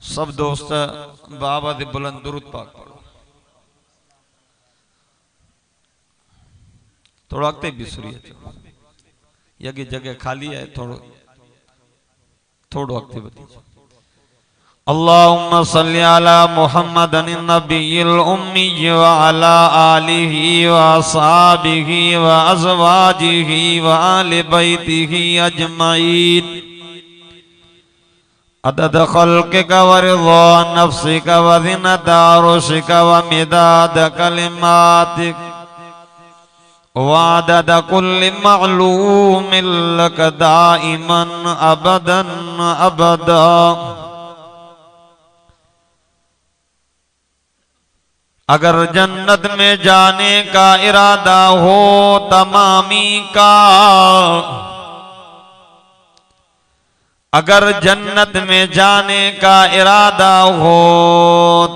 सब दोस्त बाबा दे बुलंद दुरूद पाक पढ़ो. थोड़ा अगते भी सुरिए यगी जगह खाली है थोड़ो अगते बतीजो. अल्लाहुम्मा सल्ली अला मुहम्मदिन नबिय्यिल उम्मी व अला आलिहि व अस्हाबिहि व अज़वाजिहि व आलि बैतिहि अजमईन अदद खल्क़िका व रिज़ा नफ्सिका व ज़िनता अर्शिका व मिदाद कलिमातिक वादद कुल्लि मालूमिन लक दाइमन अबदन अबदा. अगर जन्नत में जाने का इरादा हो तमामी का, अगर जन्नत में जाने का इरादा हो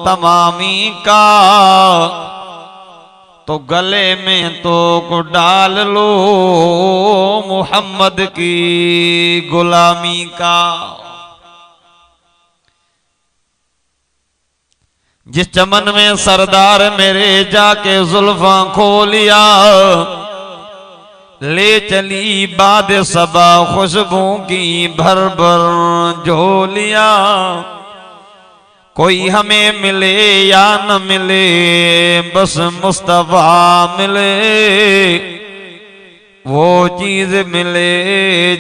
तमामी का, तो गले में तो को डाल लो मोहम्मद की गुलामी का. जिस चमन में सरदार मेरे जाके जुल्फां खोलिया, ले चली बाद सबा खुशबू की भर भर झोलिया. कोई हमें मिले या न मिले बस मुस्तफा मिले, वो चीज मिले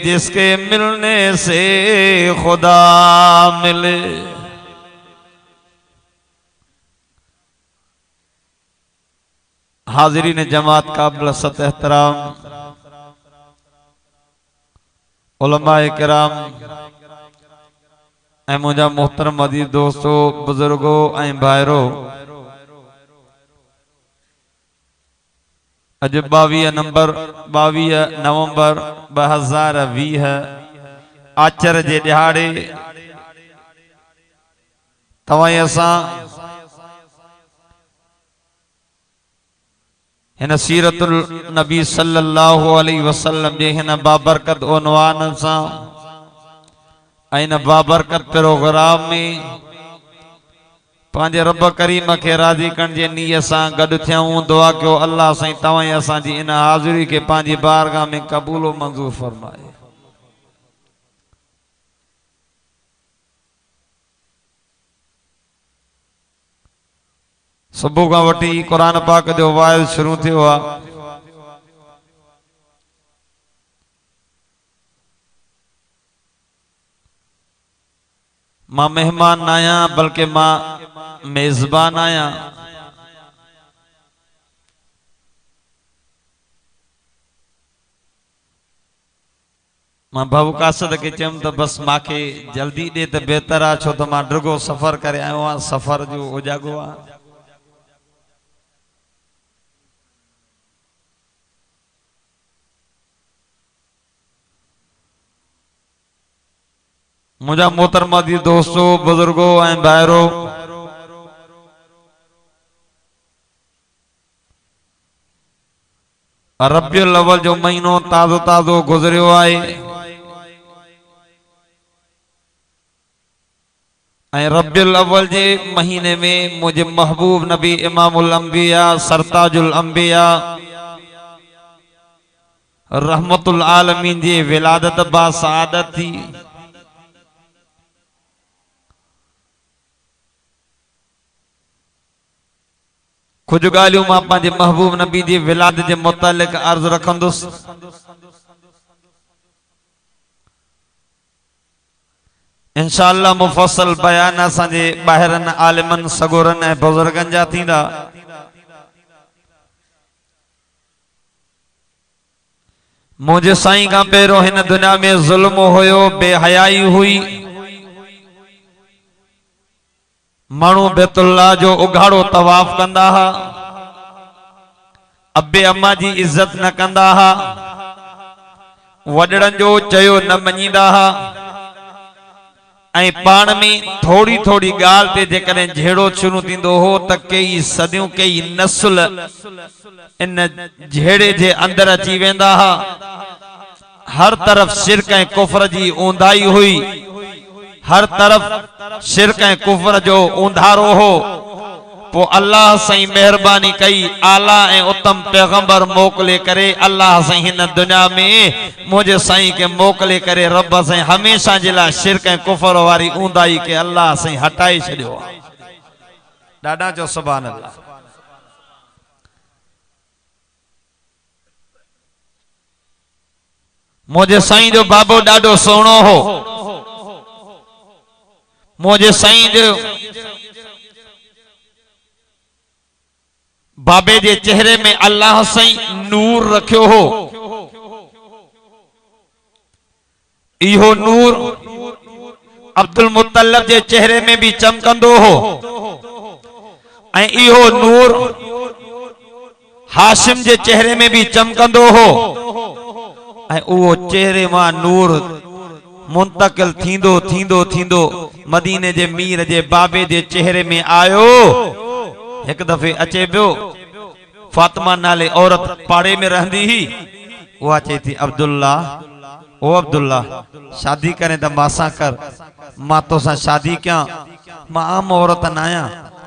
जिसके मिलने से खुदा मिले. हाजिरीन जमात काबिल सत एहतराम उलमाए किराम ऐं मुझा मोहतरम अजीज दोस्तों बुजुर्गो ऐं भाइरो, अज 22 नवंबर 2020 आचर जे दिहाड़े तवाई असां हिन सीरतुल नबी सल्लल्लाहु अलैहि वसल्लम जे हिन बाबरकत उनवान सां ऐं हिन बाबरकत प्रोग्राम में पांजे रब करीम के राजी करण जे नीय सां गड थियूं दुआ कयो अल्लाह साईं तवां असां जी इन हाज़िरी के पांजी बारगाह में कबूल व मंजूर फरमाए। सुबह का वटी कुरान पाक जो वाइज शुरू थियो आ। मां मेहमान आया बल्कि मां मेजबान आया। मां भाऊ कासद के चयम तो बस माके जल्दी दे तो बेहतर आ, छो तो मां ड्रुगो सफर करे आयो आ, सफर जो उजागो आ। मुझा मोहतरमादी दोस्तों बुजुर्गो ऐं भाइरो, रबियुल अव्वल जो महीनो ताज़ो ताज़ो गुजरियो आहे ऐं रबियुल अव्वल जे महीने में मुझे महबूब नबी इमामुल अंबिया सरताजुल अंबिया रहमतुल आलमीन जी विलादत बासआदत थी। कुछ गालियों मां पांजे महबूब नबी जी विलादत जे मुतालिक अर्ज रखंदुस। इंशाअल्लाह मुफस्सल बयान असांजे ॿाहिरनि आलिमन सगोरन ऐं बुजुर्गन जा थींदा। मुझे साईं का पहिरियों हिन दुनिया में ज़ुल्म हुयो, बेहयाई हुई। मानू बैतुल्लाह जो उघाड़ो तवाफ कंदा हा, अब्बे अम्मा जी इज्जत न कंदा हा, वडड़न जो चयो न मञींदा हा ऐं पाण में थोड़ी थोड़ी गाल ते जेकॾहिं झेड़ो शुरू थींदो हो त कई सदियों कई नस्ल इन झेड़े जे अंदर अची वेंदा हा। हर तरफ शिरक ऐं कुफ्र जी ऊंधाई हुई, हर तरफ शिरक ऐं कुफ्र जो ऊंधारो हो। पो अल्लाह साईं मेहरबानी कई, आला ऐं उत्तम पैगंबर मोकले करे अल्लाह साईं हिन दुनिया में मुझे साईं के मोकले करे रब साईं हमेशा जे लाइ शिरक ऐं कुफ्र वारी ऊंधाई के अल्लाह साईं हटाए छॾियो। ॾाढा जो सुभान अल्लाह। मुझे साईं जो बाबो ॾाढो सुहिणो हो। मुझे साईं जो बाबे जे चेहरे में अल्लाह साईं नूर रखियो हो। इहो नूर अब्दुल मुत्तलिब जे चेहरे में भी चमकंदो हो ऐं इहो नूर हाशिम जे चेहरे में भी चमकंदो हो ऐं उहो चेहरे मां नूर मुंतकिल थींदो थींदो थींदो मदीने जे मीर जे बाबे जे चेहरे में आयो। एक दफे अचे पियो, फातिमा नाले औरत पाड़े में रहंदी ही, वो चए थी अब्दुल्ला, ओ अब्दुल्ला शादी करें तो मासा कर, मां तो सा शादी क्या, मां आम औरत न आया,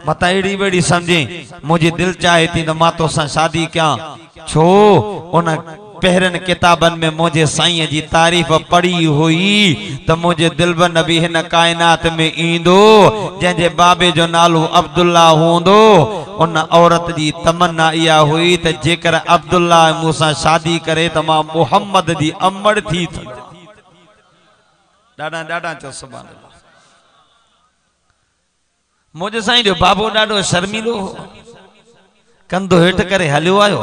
मता एड़ी बेड़ी समझे, मुझे दिल चाहे थी तो मां तो सा शादी क्या। छो उन पहरन किताबन में मुझे साईं जी तारीफ पढ़ी हुई तो मुझे दिल ब नबी हिन कायनात में ईंदो जंहिंजे बाबे जो नालो अब्दुल्ला होंदो। उन औरत जी तमन्ना इहा हुई त जेकर अब्दुल्ला मूंसां शादी करे तो मां मुहम्मद जी अमड़ थी थी। ॾाढा ॾाढा चो सुभान अल्लाह। मुझे साईं जो बाबो ॾाढो शर्मीलो हो, कंधो हेठि करे हलियो आयो,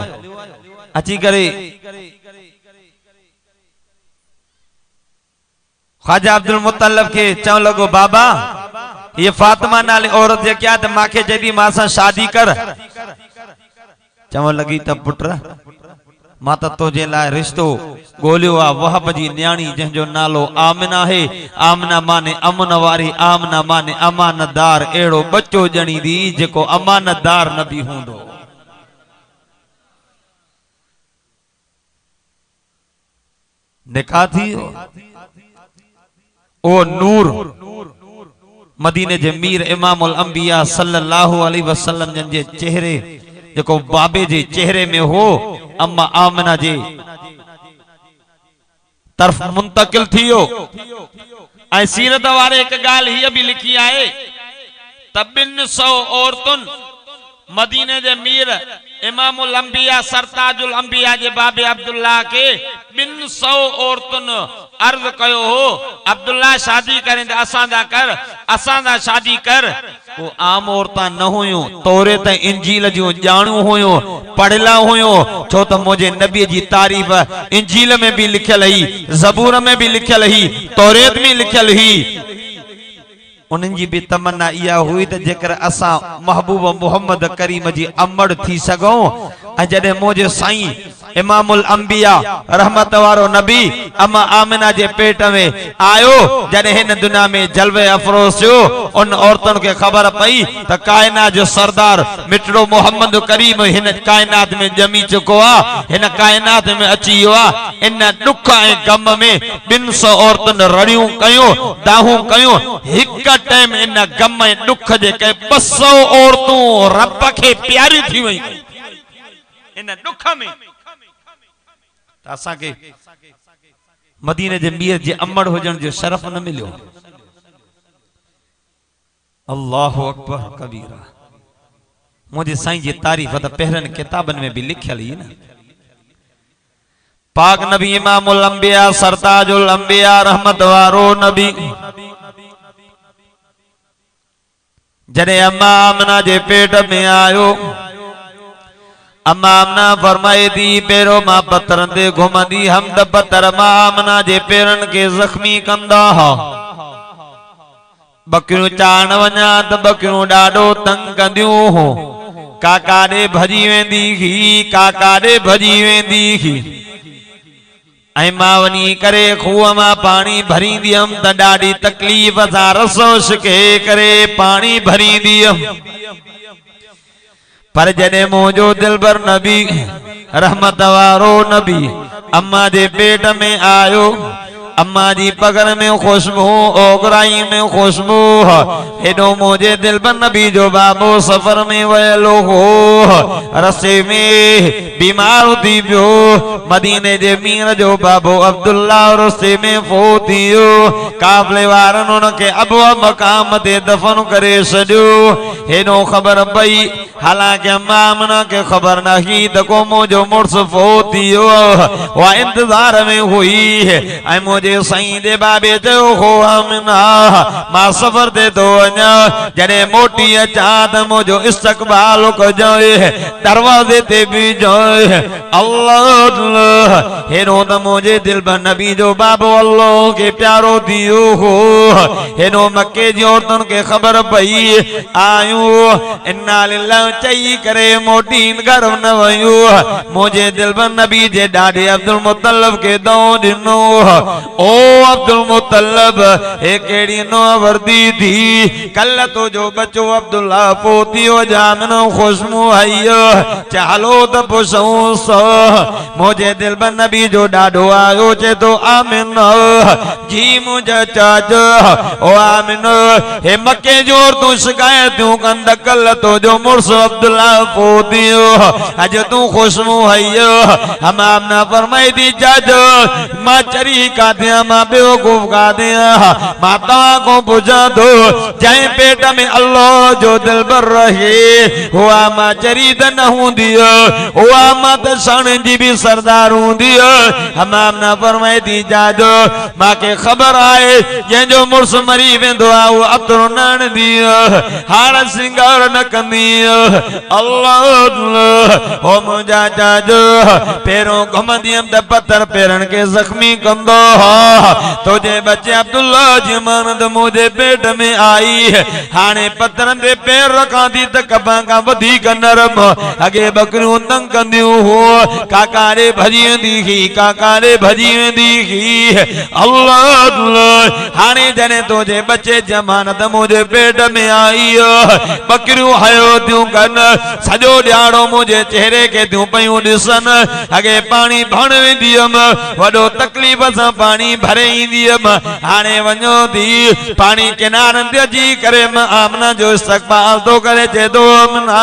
अची करे ख्वाजा अब्दुल मुत्तलिब के चवण लॻो, बाबा ये फातिमा नाले औरत जे क्या त माखे जदी मां सां शादी कर। चवण लगी त पुट मां त तुंहिंजे लाइ रिश्तो ॻोल्हियो आहे वहब जी न्याणी जंहिंजो नालो आमिना है। आमिना माने अमन वारी, आमिना माने अमानतदार। अहिड़ो बच्चो ॼणी दी जेको अमानतदार न बि हूंदो। निकाह थी ओ नूर मदीने जे मीर इमामुल अंबिया सल्लल्लाहु अलैहि वसल्लम जन जे चेहरे जो बाबे जे चेहरे में हो अम्मा आमना जे तरफ मुंतकिल थियो। ऐं सीरत वारे एक गाल ही भी लिखी आए तबिन 100 औरतुन मदीने जे मीर इमामुल अंबिया सरताजुल अंबिया जे बाबे अब्दुल्ला के 100 औरतुन अर्ज कयो हो अब्दुल्ला शादी करें असांजा शादी कर। वो आम औरतां न हुयूं, तौरेत इंजील जो जाणू हुयूं, पढ़ला हुयूं, छो तो मुझे नबी जी तारीफ इंजील में भी लिखल ही, ज़बूर में भी लिखल ही, तौरेत में लिखल ही। उन्हनि जी भी तमन्ना इहा हुई त जेकर असां महबूब मोहम्मद करीम जी अमड़ थी सघूं ऐं जॾहिं मुंहिंजे साईं इमामुल अंबिया रहमत वारो नबी अम्मा आमिना जे पेट में आयो, जॾहिं हिन दुनिया में जलवे अफरोज़ थियो, उन औरतुनि खे ख़बर पई त कायनात जो सरदार मिठड़ो मोहम्मद करीम हिन कायनात में ॼमी चुको आहे, हिन कायनात में अची वियो आहे। इन दुख ऐं गम में 200 औरतुनि रड़ियूं कयूं, दाहूं कयूं। हिक टाइम इन गम ऐं दुख जे के 200 औरतूं रब खे प्यारी थी वई इन दुख में। असा के मदीने जे मीर जे अमड़ हुजण जो शरफ न मिलियो। अल्लाहु अकबर कबीरा। मुझे साईं जी तारीफ त पहिरन किताबन में भी लिखल ही न। पाक नबी इमामुल अंबिया सरताजुल अंबिया रहमत वारो नबी जने अम्मा आमना जे पेट में आयो, अम्मा आमना फरमाए दी पेरो मां पत्थरन ते घुमंदी हम त पत्थर मां आमना जे पेरन के जख्मी कंदा हा। बकरियूं चाण वञा त बकरियूं ॾाढो तंग कंदियूं हो। काका ॾे भॼी वेंदी ही, काका ॾे भॼी वेंदी ही। ऐं मां वञी करे खूह मां पाणी भरींदी हुअमि त ॾाढी तकलीफ़ सां रसो छिके करे पाणी भरींदी हुअमि। पर जॾहिं मुंहिंजो दिलबर नबी रहमत वारो नबी अम्मा जे पेट में आयो, अम्मा जी पगर में खुशबू, ओगराई में खुशबू, हेॾो मुंहिंजे दिलबर नबी जो बाबो सफर में वयलो हो, रस्ते में बीमार थी पियो। मदीने जे मीर जो बाबो अब्दुल्ला रस्ते में फोत थी वियो। काफ़िले वारनि उनखे अबवा मक़ाम ते दफ़न करे छॾियो। हेॾो ख़बर पई, हालांकि अम्मा आमना के खबर न ही त को मुंहिंजो मुड़ुसु फोत थी वियो। उहा इंतज़ार में हुई ऐं मुंहिंजे साईं जे बाबे चयो हो आमिना मां सफ़र ते थो वञा, जॾहिं मोटी अचां त मुंहिंजो इस्तक़बाल कजांइ, दरवाज़े ते बीहजांइ। अल्लाह हेॾो त मुंहिंजे दिलबर नबी जो बाबो अल्लाह खे प्यारो थी वियो हो। हेॾो मके जी औरतुनि खे ख़बर पई आयूं इन्ना लिल्लाह चई करे मोटी घर न वयूं। मुंहिंजे दिलबर नबी जे ॾाॾे अब्दुल मुतल्लब खे दओ ॾिनो। ओ अब्दुल मुतल्लब हे कहिड़ी नूंहं वर्दी थी, कल तो जो बच्चो अब्दुल्ला पोतियो जामनो खुशबू आई, चालो त पुछूंस। मुझे दिलबर नबी जो ॾाढो आयो चे तो आमिन जी मुझे चाच ओ आमिन हे मके जो तू शिकायतूं कंद, कल तो जो मुड़ुसु अब्दुल्ला पोतियो, अज तू खुशबू आई। हम आमना फरमाई थी चाच मां चरी का दिया, मां बेवकूफ का दिया, मां तव्हां को पुछां थो जंहिं पेट में अल्लाह जो दिलबर रहे हुआ मां चरी त न हूंदी, हुआ मां त सण जी भी सरदार हूंदी। हम आमना फरमाई थी चाच मांखे ख़बर आहे जंहिंजो मुड़ुसु मरी वेंदो आहे उहो अतरो न हणंदी, हार श्रृंगार न कंदी। अल्लाह ओ मुंहिंजा चाच पहिरों घुमंदी हुअमि त पत्थर पेरनि खे ज़ख्मी कंदो तुझे बच्चे अब्दुल्ला जी मानद मुझे पेट में आई। हाणे पत्थरनि ते पैर रखां थी त कबां खां वधीक नरम, अॻे बकरियूं तंग कंदियूं हो, काका ॾे भॼी वेंदी ही, काका ॾे भॼी वेंदी ही। अल्लाह हाणे जॾहिं तुझे बच्चे जमानत मुझे पेट में आई, बकरियूं हयो थियूं कनि सॼो ॾियारो मुंहिंजे चेहरे के थियूं पयूं ॾिसनि अॻे पाणी भण वेंदी हुयमि वॾो तकलीफ़ सां पाणी भरे ईंदी हुयमि हाणे वञो थी पाणी किनारनि ते अची करे मां आमना जो इस्तक़बाल थो करे चए थो आमना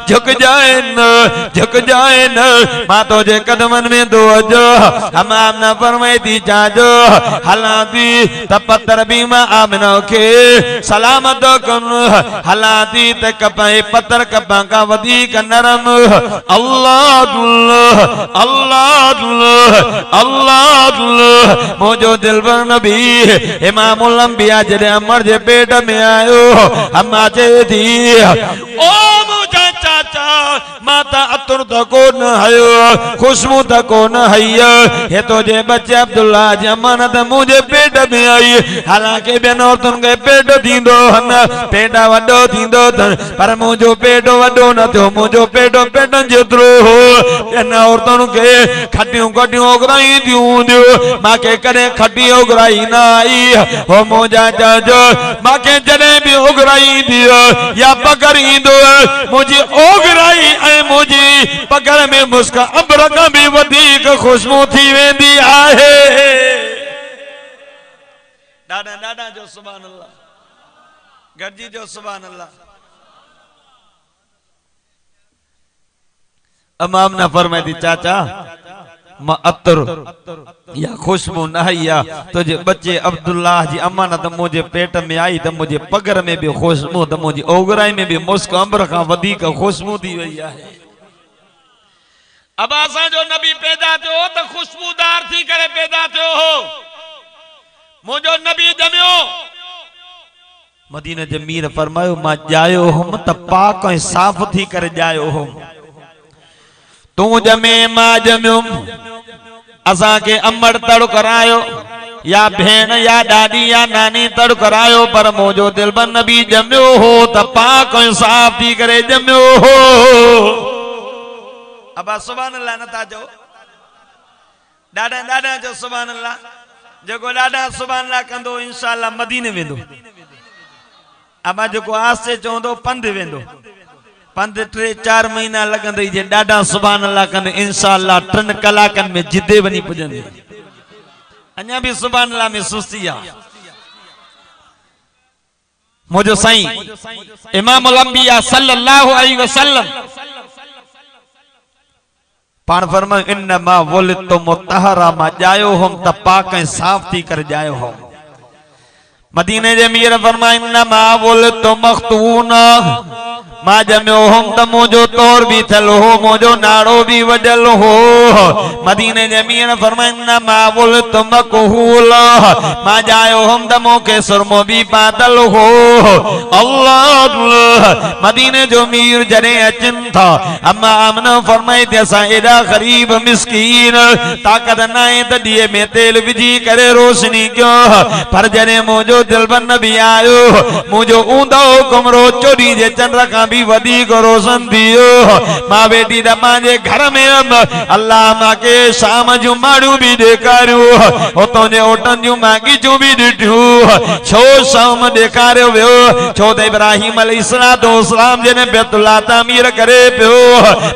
झुक जाए न मां तुंहिंजे कदमनि में थो अचो आमना फरमाए थी जाजो हलां थी त पत्थर बि मां आमना खे सलामत कनि हलां थी त कपाए पत्थर कपां खां वधीक नरम अल्लाह मुझो दिलबर नबी इमामुल अंबिया जॾहिं अमर जे पेट में आयो अम्मा चए थी ओ मुझा चाचा माता अतुर त कोन हयो खुशबू त कोन हई हे तुझे बच्चे अब्दुल्ला जी अमानत मुझे पेट में आई हालांकि ॿियनि औरतुनि खे पेट थींदो न पेट वॾो थींदो पर मुंहिंजो पेट वॾो न थियो मुंहिंजो पेट पेटनि जेतिरो हो ॿियनि औरतुनि खे खटियूं खटियूं ओघराई थियूं हूंदियूं मांखे कॾहिं खटी ओघराई न आई हो मुंहिंजा चाचो मांखे जॾहिं बि ओघराई ईंदी या पगर ईंदो मुंहिंजी ओघराई ऐं मुंहिंजी पगर में मुस्क अंबर खां बि वधीक खुशबू थी वेंदी आहे ॾाढा ॾाढा जो सुभान अल्लाह गॾिजी जो सुभान अल्लाह अमाम न फरमाए थी चाचा मां अतर या खुशबू न हई तुझे बच्चे अब्दुल्ला जी अमानत मुझे पेट में आई तो मुझे पगर में भी खुशबू तो मुझे ओगराई में भी मुस्क अंबर का वधिक खुशबू थी वई आहे अब असां जो नबी पैदा थियो तो खुशबूदार थी करे पैदा थियो हो मुझो नबी जमियो मदीने जे मीर फरमायो मां जायो हुम त पाक ऐं साफ थी करे जायो हुम तू जमे मां जमियुम असां के अमड़ तड़ करायो या भेण या डाडी या नानी तड़ करायो पर मुझो दिलबर नबी जमियो हो त पाक ऐं साफ थी करे जमियो हो अब सुभान अल्लाह नथा जो ॾाढा ॾाढा जो सुभान अल्लाह जेको ॾाढा सुभान अल्लाह कंदो इंशाअल्लाह मदीने वेंदो अब जेको आसे चवंदो पंध वेंदो पंध 3-4 महीना लगंदई जे ॾाढा सुभान अल्लाह कंदे इंशाअल्लाह 3 कलाकनि में जिदे वञी पुॼंदे अञा भी सुभान अल्लाह में सुस्ती आहे मुझो साईं इमामुल अंबिया सल्लल्लाहु अलैहि वसल्लम पान फरमायो इन्नमा वुलिदतु मुतहरा मां जायो हम त पाक ऐं साफ थी कर जायो हम मदीने जे मीर फरमायो इन्नमा वुलिदतु मख्तूना मां जमियो हम त मुझो तौर भी थल हो मुझो नाड़ो भी वजल हो मदीने जे मीर फरमायो इन्नमा वुलिदतु मकहूल मां जायो हम त मोके सुरमो भी पातल हो अल्लाह मदीने जो मीर जड़े अचन था अम्मा आमना फरमाई थी असां एडा गरीब मिस्कीन ताकत न आहे त दिए में तेल विझी करे रोशनी क्यों पर जड़े मुझो दिलबर नबी आयो मुझो ऊंधो कमरो चोरी जे चंद्र का भी वधिक रोशन थियो मां बेटी द मांजे घर में अल्लाह माके शाम जो माड़ू भी देखारियो उतो जे ओटन जो मागीचू भी ॾिठियूं छो शाम देखारियो वियो छो त इब्राहिम अलैहिस्सलाम जने बैतुल्लाह तामीर करे पियो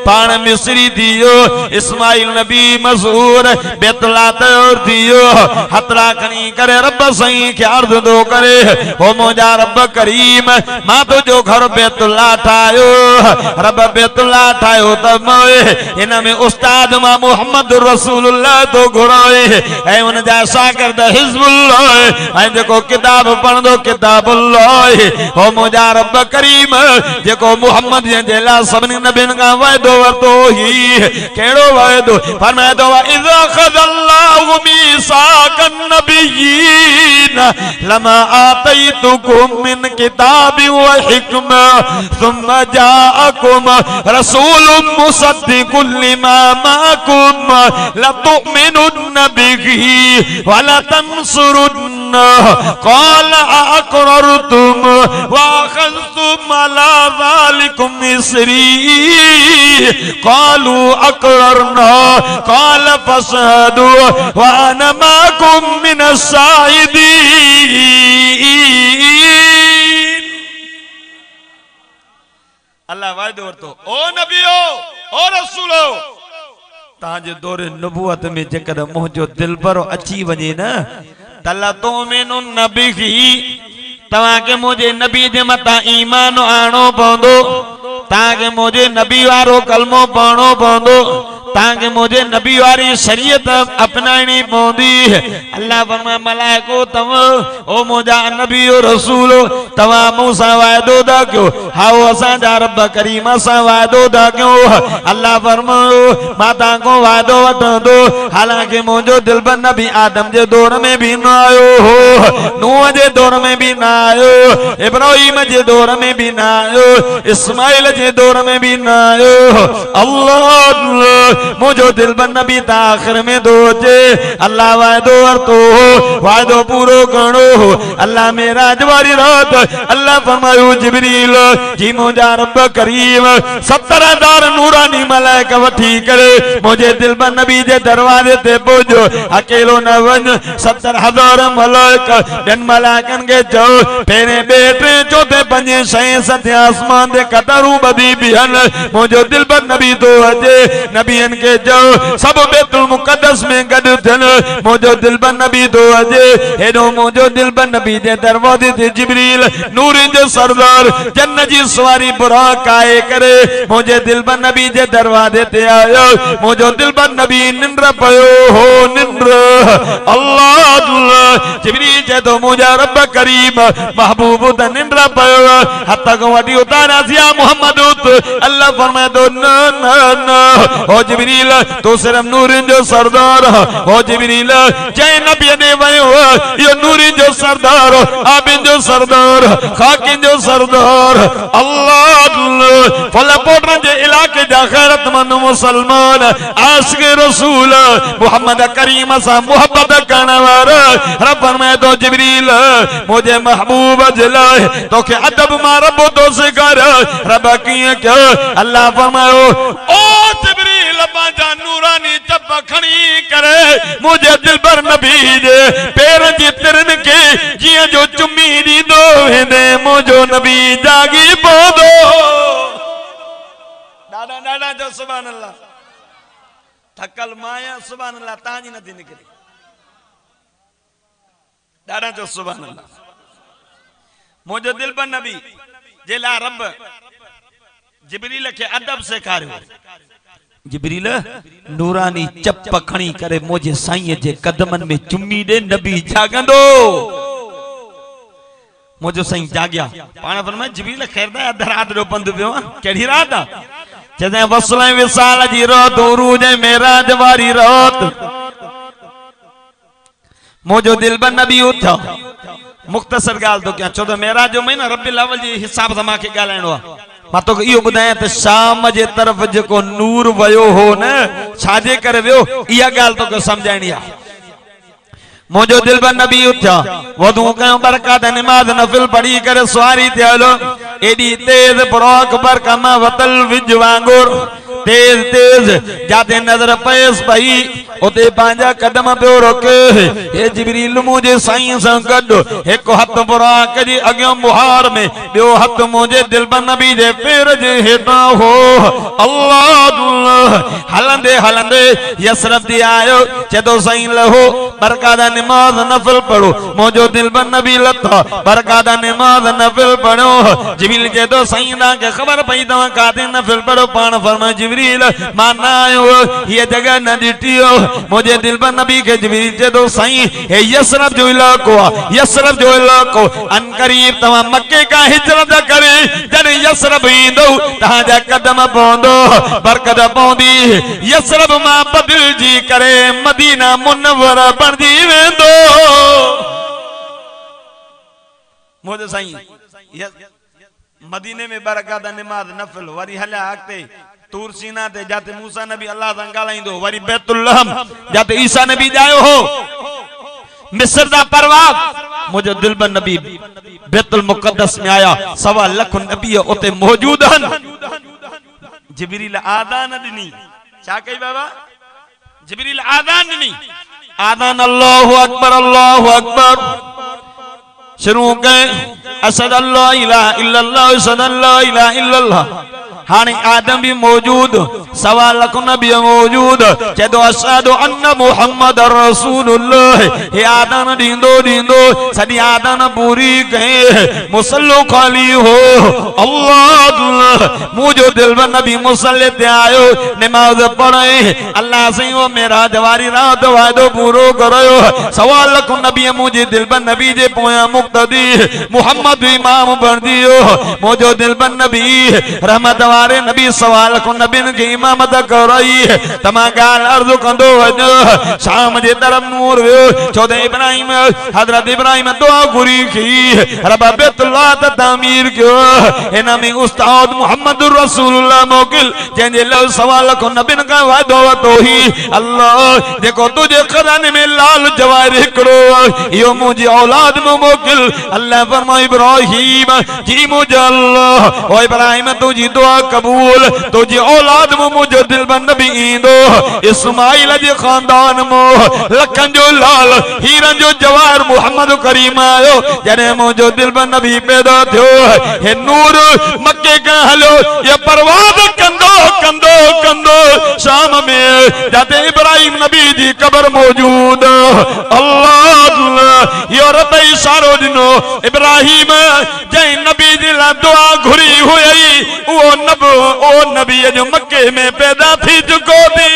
पाण मिस्री थियो इस्माइल नबी मशहूर बैतुल्लाह तैयार थियो हथरा खणी करे रब सही खे अर्ज़ थो करे ओ मुंहिंजा रब करीम मां तुंहिंजो घर बैतुल्लाह ठाहियो रब बैतुल्लाह ठाहियो त मोए इन में उस्ताद मां मुहम्मद रसूलुल्लाह तो घुराए ऐं उन जा शागिर्द हिज़्बुल्लाह ऐं जेको किताब पढ़ंदो किताबुल्लाह ओ मुंहिंजा रब करीम जेको मुहम्मद जे लाइ सभिनी नबियुनि खां वाइदो वरितो ही कहिड़ो वाइदो फरमाए थो इज़ा ख़ज़ल्लाहु मीसाक़न नबिय्यीन लमा आतैतुकुम मिन किताबिन व हिकमा सुम्मा जाअकुम रसूलुम मुसद्दिकुन लिमा माकुम लतुमिनुन्न बिही व लतंसुरुन्न क़ाल अक़ररतुम व अख़ज़्तुम अला ज़ालिकुम इस्री क़ालू अक़ररना क़ाल फशहदू व अना माकुम मिनश शाहिदीन अल्लाह वायदो वरतो ओ नबियो ओ रसूलो ताजे दौरे नबूवत में जेकर मुझो दिलबरो अची वने न तल्ला तो मेनो नबी की तवा के मुझे नबी जे मता ईमान आणो पवंदो ताके मुझे नबी वारो कलमो पढ़ो पवंदो ताके मुझे नबी वारी शरीयत अपनानी पवंदी अल्लाह फरमाए मलाइको तव ओ मुजा नबी ओ रसूल तवा मूसा वायदो दा क्यों हाओ असा जा रब करीम सा वायदो दा क्यों अल्लाह फरमायो माता को वायदो वठंदो हालांकि मुझो दिलबर नबी आदम जे दौर में भी न आयो हो नूह जे दौर में भी न आयो इब्राहिम जे दौर में भी न आयो इस्माइल जे दौर में भी न आयो अल्लाह मुझो दिलबर नबी आखिर में दोचे अल्लाह वायदो वरतो वायदो पूरो करो अल्लाह मेरा जवारी रात अल्लाह फरमायो जिब्रील जी मुझा रब करीम 70,000 नूरानी मलाइका वठी करे मुझे दिलबर नबी जे दरवाजे ते पहुंचो अकेलो न वन 70,000 मलाइका जन मलाइकन के चो पेरे बेटे चौथे पंजे छह सते आसमान दे कतरू बदी बिहन मुझो दिलबर नबी तो अजे नबी के जो सब बैतुल मुकद्दस में गड थन मुझो दिलबर नबी तो अजे हेडो मुझो दिलबर नबी जे दरवाजे ते जिब्रील नूर जो सरदार जन्नत जी सवारी बुराक आए करे मुझे दिलबर नबी जे दरवाजे ते आयो मुझो दिलबर नबी निंद्र पयो हो निंद्र अल्लाह जिब्रील जे तो मुझा रब करीम महबूब द निंद्र पयो हत्ता को वडी उतारा सिया मोहम्मद अल्लाह फरमाए दो न न न ओ जिब्रील तो सिर्फ नूरिन जो सरदार हो जिब्रील जय नबी ने वयो यो नूरिन जो सरदार आबिन जो सरदार खाकिन जो सरदार अल्लाह फलपोटन जे इलाके जा खैरतमंद मुसलमान आशिक रसूल मोहम्मद करीम सा मोहब्बत करने वाला रब फरमाए तो जिब्रील मुझे महबूब जलाए तो के अदब मा रब तो सिखार रब किए क्या अल्लाह फरमायो ओ जिब्रील बाजा नूरानी चप खणी करे मुझे दिलबर नबी जे पैर जी तिरन के जिया जो चुम्मी दी दो वेंदे मुझो नबी जागी पौधो डाडा डाडा जो सुभान अल्लाह थकल माया सुभान अल्लाह ताजी नदी निकली डाडा जो सुभान अल्लाह मुझो दिलबर नबी जेला रब जिब्रील के अदब सिखारियो जिब्रील नूरानी चप खणी करे मुझे साईं जे कदमन में चुम्मी दे नबी जागंदो मुझो साईं जागया पाण फरमाए जिब्रील खैरदा अध रात जो पंध पियो केड़ी रात जदे वसले विसाल जी रात उरूज मेराज वारी रात मुझो दिलबर नबी उठा मुख्तसर गाल तो क्या 14 मेराज जो महीना रब्बिल अव्वल जी हिसाब से माके गालाइणो मां तो इहो बुधाया त शाम जे तरफ जो नूर वयो हो न छाजे करे वियो इया गाल तो समझाइणी आ मुझो दिलबर नबी उठा वदू कयो बरकत नमाज नफिल पढ़ी करे सवारी थियलो एडी तेज बुराक बरकमा वतल विज वांगुर तेज तेज जाते नजर पेस पई ओते पांजा कदम पियो रोके हे जिब्रील मुझे साईं सा गड एक हथ बुराक जी अग्यो मुहार में बियो हथ मुझे दिलबर नबी जे पैर जे हेठा हो अल्लाह हलंदे हलंदे यसरफ दी आयो चदो साईं लहो बरकादा नमाज नफिल पढ़ो मुझो दिलबर नबी लथा बरकादा नमाज नफिल पढ़ो जिब्रील चदो साईं दा के खबर पई तवा काते नफिल पढ़ो पान फरमाए जिब्रील माना आयो ये जगह न डिटियो मुझे दिलबर नबी के जिब्रील चदो साईं हे यसरफ जो इलाको यसरफ जो इलाको अन करीब तवा मक्के का हिजरत करे जन यसरफ इंदो ता जा कदम पौंदो बरकत पौंदी यसरफ मा बदल जी करे मदीना मुनव्वरा बणजी वेंदो मुझे साईं मदीने में बरकत नमाज नफिल वरी हल्या अगते तूर सीना ते जाते मूसा नबी अल्लाह सा गालाइंदो वरी बैतुल लहम जाते ईसा नबी जायो हो मिस्र दा परवाज़ मुझे दिलबर नबी बैतुल मुकद्दस में आया 1.25 लाख नबी उते मौजूद हन जिब्रील आदान दिनी छा कई बाबा जिब्रील आदान दिनी आदान अल्लाहु अकबर शुरू कए असद अल्लाह इलाहा इल्लल्लाह असद अल्लाह इलाहा इल्लल्लाह हाने आदम भी मौजूद, सवा लख नबी मौजूद, चेदो अशहदु अन्न मुहम्मद रसूलुल्लाह। हे आदम दींदो दींदो सदी आदम पूरी कहे मुसल्लो खाली हो अल्लाह मुझो दिल में नबी मुसल्ले ते आयो नमाज पढ़े अल्लाह से वो मेरा जवारी रात वादो पूरो करो। सवा लख नबी मुझे दिल में नबी जे पोया मुक्तदी मुहम्मद इमाम बन दियो। मुझो दिल में नबी रहमत वारे नबी सवा लख नबीन के इमामत करई। तमा गाल अर्ज कंदो वजो शाम जे तरफ नूर वियो। चौदह इब्राहिम हजरत इब्राहिम दुआ गुरी की रब बैतुल्लाह त तामीर क्यो। एना में उस्ताद मुहम्मद रसूलुल्लाह मोकिल जंजे लो सवा लख नबीन का वादो तो ही अल्लाह देखो तुझे खजाने में लाल जवाहर करो यो मुझे औलाद में मोकिल। अल्लाह फरमा इब्राहिम जी मुझे अल्लाह ओ इब्राहिम तुझी दुआ कबूल तुझे औलाद में मुझे दिल बन नबी इंदो। इस्माइल जे खानदान मो लखन जो लाल हीरन जो जवाहर मुहम्मद करीम आयो जने मुझो दिल बन नबी पैदा थियो। हे नूर मक्के का हलो ये परवाद कंदो कंदो कंदो शाम में जाते इब्राहिम नबी जी कब्र मौजूद। अल्लाह यो रब इशारो दिनो इब्राहिम जय नबी जी ला दुआ घुरी हुई ओ नबी जो मक्के में पैदा थी चुको थी।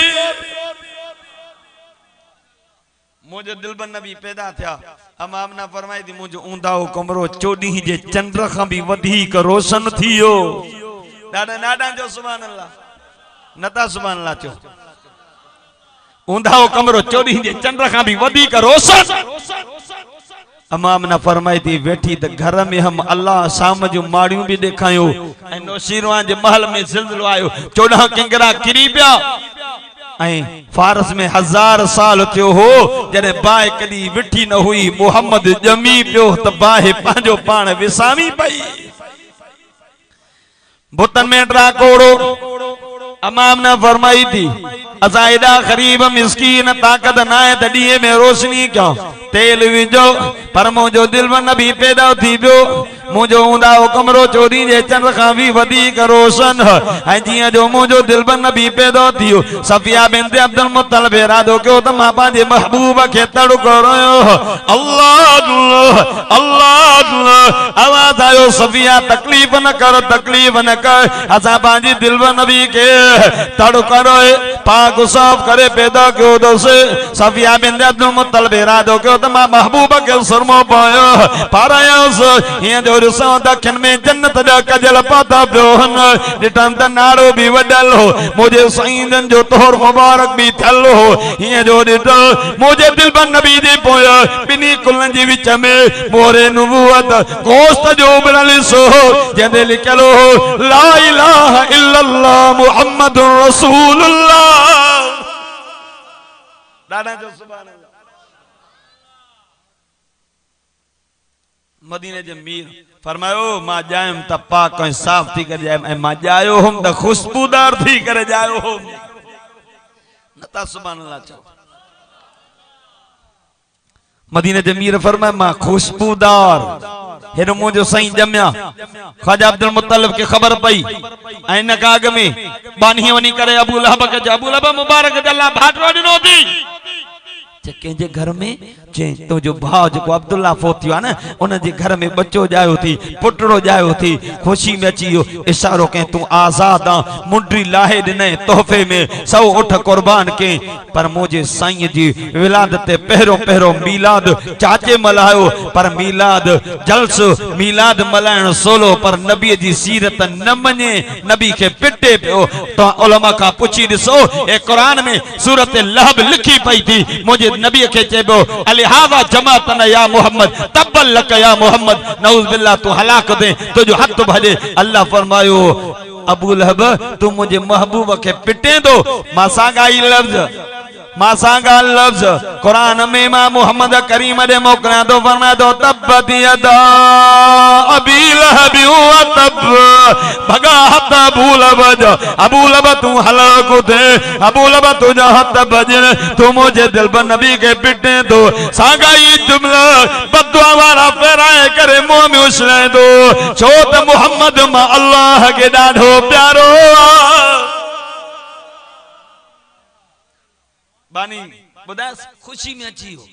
मुझे दिल बन नबी पैदा था अमामना फरमाई थी मुझे ऊंदाओ कमरो चोडी जे चंद्र खां भी वधीक रोशन थियो। डाडा नाडा जो सुभान अल्लाह नता सुभान अल्लाह चो ऊंदाओ कमरो चोडी जे चंद्र खां भी वधीक रोशन। अमामना फरमाई थी वेठी त घर में हम अल्लाह शाम जो माड़ियों भी देखायो ऐं नौशीरवान जे महल में ज़िलज़िलो आयो 14 किंगरा किरी पिया ऐं फारस में 1000 साल थियो हो जने बाहि कदी विठी न हुई मुहम्मद जमी पियो त बाहि पांजो पाण विसामी पई। बुतन में ड्राकोड़ो अमामना फरमाई थी असा एडा गरीब मिस्कीन ताकत ना है त डीए में रोशनी क्यों तेल विझो पर मुझो दिल में नबी पैदा थी पियो। मुझो ऊंदाओ कमरो चोरी जे चंद्र खां भी वधीक रोशन है जिया जो मुझो दिल में नबी पैदा थियो। सफिया बिनत अब्दुल मुत्तलिब इरादो कयो त मां पंहिंजे महबूब खे तड़को रयो। अल्लाह अल्लाह आवाज आयो सफिया तकलीफ न कर असा पंहिंजी दिल में नबी के तड़को रहे पाक साफ करे पैदा कयो दोसे। सफिया बिनत अब्दुल मुत्तलिब इरादो कयो त मां महबूब के सुरमो पायो पारायोस हिया जो रुसो दखन में जन्नत जा कजल पाता पियो हन डिटन त नारो भी वडल हो मुझे सईदन जो तोहर मुबारक भी थल हो। हिया जो डिटो मुझे दिल बन नबी दे पोया बिनी कुलन जी विच में मोरे नबूवत गोश्त जो बनल सो जंदे लिखलो ला इलाहा इल्लल्लाह मुहम्मदुर रसूलुल्लाह। दादा जो सुभान अल्लाह मदीने जे मीर फरमायो मां जायम त पाक ऐं साफ थी करे जायम ऐं मां जायो हम त खुशबूदार थी करे जायो हम नता सुभान अल्लाह चो। मदीने जे मीर फरमायो मां खुशबूदार हेरो मुझो सही जमया। ख्वाजा अब्दुल मुत्तलिब के खबर पई ऐं न काग में बानी वनी करे अबू लहब के अबू लहब मुबारक अल्लाह भाटरो दिनो थी के घर में जे तो जो भाव जो अब्दुल्ला फोतियो है ना उन जे घर में बच्चो जायो थी पुटड़ो जायो थी खुशी में अची इशारो के तू आजाद आ मुंडी लाहे दिने तोहफे में 100 उठ कुर्बान के पर मुझे साईं जी विलादत पहरो पहरो मिलाद चाचे मलायो पर मिलाद जल्स मिलाद मलायण सोलो पर नबी जी सीरत न मने नबी के पिटे पियो तो उलमा का पूछी दिसो ए कुरान में सूरत लहब लिखी पई थी मुझे नबी के चेबो अलिहाजा जमातन या मोहम्मद तब्बल लक या मोहम्मद नऊज बिल्लाह तू हलाक दे तो जो हद भजे। अल्लाह फरमायो अबू लहब तू मुझे महबूब के पिटे दो मां सागाई लफ्ज मां गाल लफ्ज कुरान में मां मोहम्मद करीम दे मोकलिया तो फरमाया तो तब्बत यदा अबी लहब व तब भगा हत अबू लब तू हलाक थे अबू लब तुझा हत बजन तू मुझे दिल पर नबी के पिटे दो सागा ये जुमला बदुआ वाला फेराए करे मुंह में उछले दो छो त मोहम्मद मां अल्लाह के ॾाढो प्यारो बानी बुदास खुशी में अची हो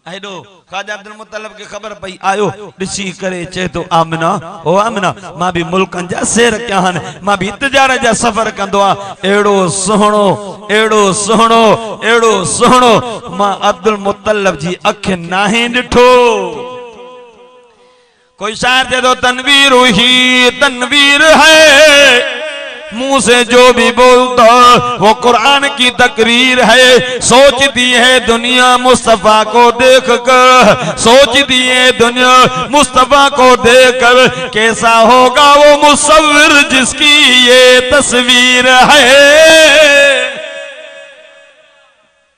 हेडो ख्वाजा अब्दुल मुत्तलिब के खबर पई आयो दिसी करे चे तो आमना ओ आमना मां भी मुल्कन जा सैर कया हन मां भी तिजारत जा सफर कंदो आ एड़ो सोहणो मां अब्दुल मुत्तलिब जी अख नाहे डिठो कोई शायर दे दो तनवीर ही तनवीर है मुंह से जो भी बोलता वो कुरान की तकरीर है सोचती है दुनिया मुस्तफा को देखकर सोचती है दुनिया मुस्तफा को देखकर कैसा होगा वो मुसव्विर जिसकी ये तस्वीर है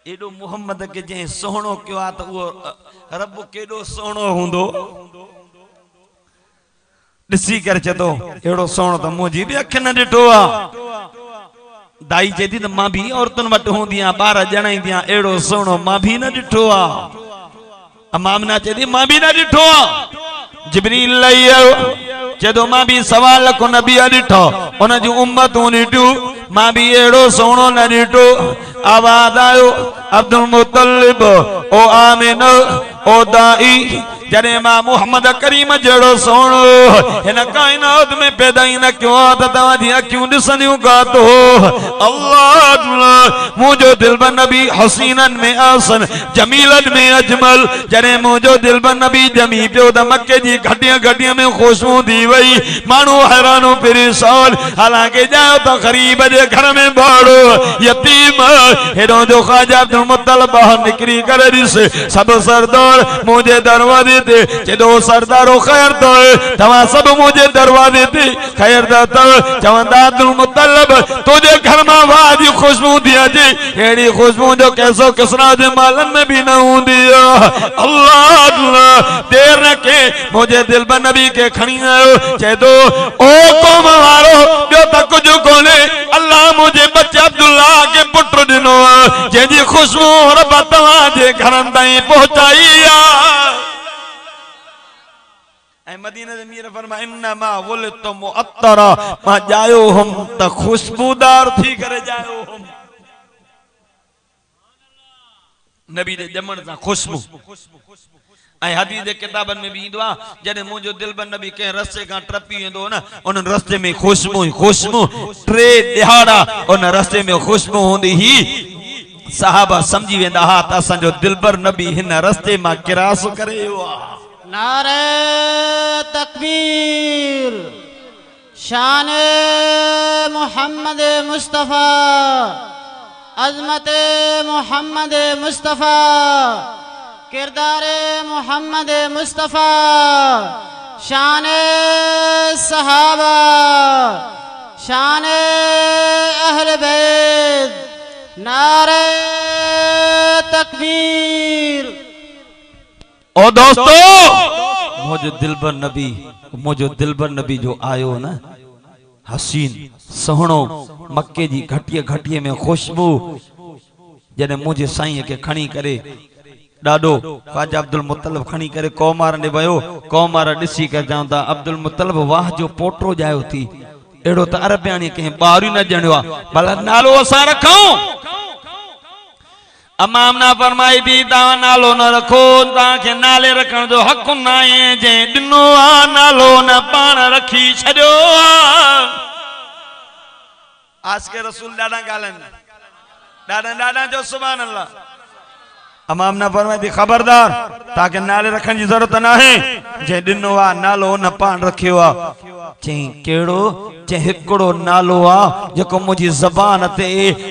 एडो मोहम्मद के जे सोहणो क्यों आ तो वो रब केडो सोहणो हुंदो दिसी कर चतो एड़ो सोणो तो मुझी भी अख न डिठो आ दाई चेती तो मां भी औरतन वट होंदिया 12 जणाईंदिया एड़ो सोणो मां भी न डिठो आ अमामना चेती मां भी न डिठो आ जिब्रील लइयो चेदो मां भी सवाल को नबी डिठो उन जी उम्मतूं डिठू मां भी एड़ो सोणो न डिठो आवाज आयो अब्दुल मुत्तलिब ओ आमिन ओ दाई जरे मां मोहम्मद करीम जड़ो सोणो इन कायनात में पैदा ही न क्यों आता तवा दी अखियों दिसनियो गातो अल्लाह मुझो दिल बन नबी हसीनन में आसन जमीलन में अजमल जरे मुझो दिल बन नबी जमी पियो द मक्के जी घटिया में खुशबू दी वई मानू हैरानो परेशान हालांकि जाओ तो गरीब जे घर में बाड़ो यतीम हेडो जो ख्वाजा अब्दुल मुत्तलिब बाहर निकली कर दिस सब सरदार मुझे दरवाजे चेदो सरदारो खैर तो तवा सब मुझे दरवाजे ते खैर दाता चवंदा अब्दुल मुत्तलिब तुझे घर में वादी खुशबू दिया जी एड़ी खुशबू जो कैसो किसरा जे मालन में भी न हुंदी अल्लाह देर न के मुझे दिल बन नबी के खणी आयो चेदो ओ कौम वारो जो तक कुछ कोने अल्लाह मुझे बच्चे अब्दुल्ला के पुत्र दिनो जे जी खुशबू रब तवा जे घरन ताई पहुंचाई मदीना दे मीर फरमाया इन्नमा वुलिदतु मुअत्तरा मां जायो हम त खुशबूदार थी करे जायो हम नबी दे जमण सा खुशबू ऐ हदीस दे किताबन में भी इंदो आ जने मुजो दिल बन नबी के रस्ते का ट्रपी इंदो ना उन रस्ते में खुशबू ट्रे दिहाड़ा उन रस्ते में खुशबू होंदी ही सहाबा समझी वेंदा हा त असा जो दिलबर नबी हिन रस्ते मा किरास करे हुआ नारे तकबीर शान मोहम्मद मुस्तफ़ा अज़मत मोहम्मद मुस्तफ़ा किरदार मोहम्मद मुस्तफ़ा शान सहाबा शान अहले बैत नारे तकबीर। ओ दोस्तों मुझो दिलबर नबी जो आयो ना हसीन सोहणो मक्के जी घटिए में खुशबू जने मुझे साईं के खणी करे डाडो ख्वाजा अब्दुल मुत्तलिब खणी करे कौमार ने वयो कौमार दिसी कर जांदा अब्दुल मुत्तलिब वाह जो पोटरो जायो थी एड़ो त अरबियाणी के बारी न जणवा भला नालो असा रखूं अमामना फरमाई थी ता नालो न रखो ता के नाले रखण जो हक ना है जे दिनो आ नालो न पाण रखी छड्यो आज के रसूल डाडा गालन डाडा जो सुभान अल्लाह अमामना फरमाई थी खबरदार ताके नाले रखण जी जरूरत ना है जे दिनो आ नालो न पान रखियो आ चई केड़ो चे हिकड़ो नालो आ जेको मुजी ज़बान ते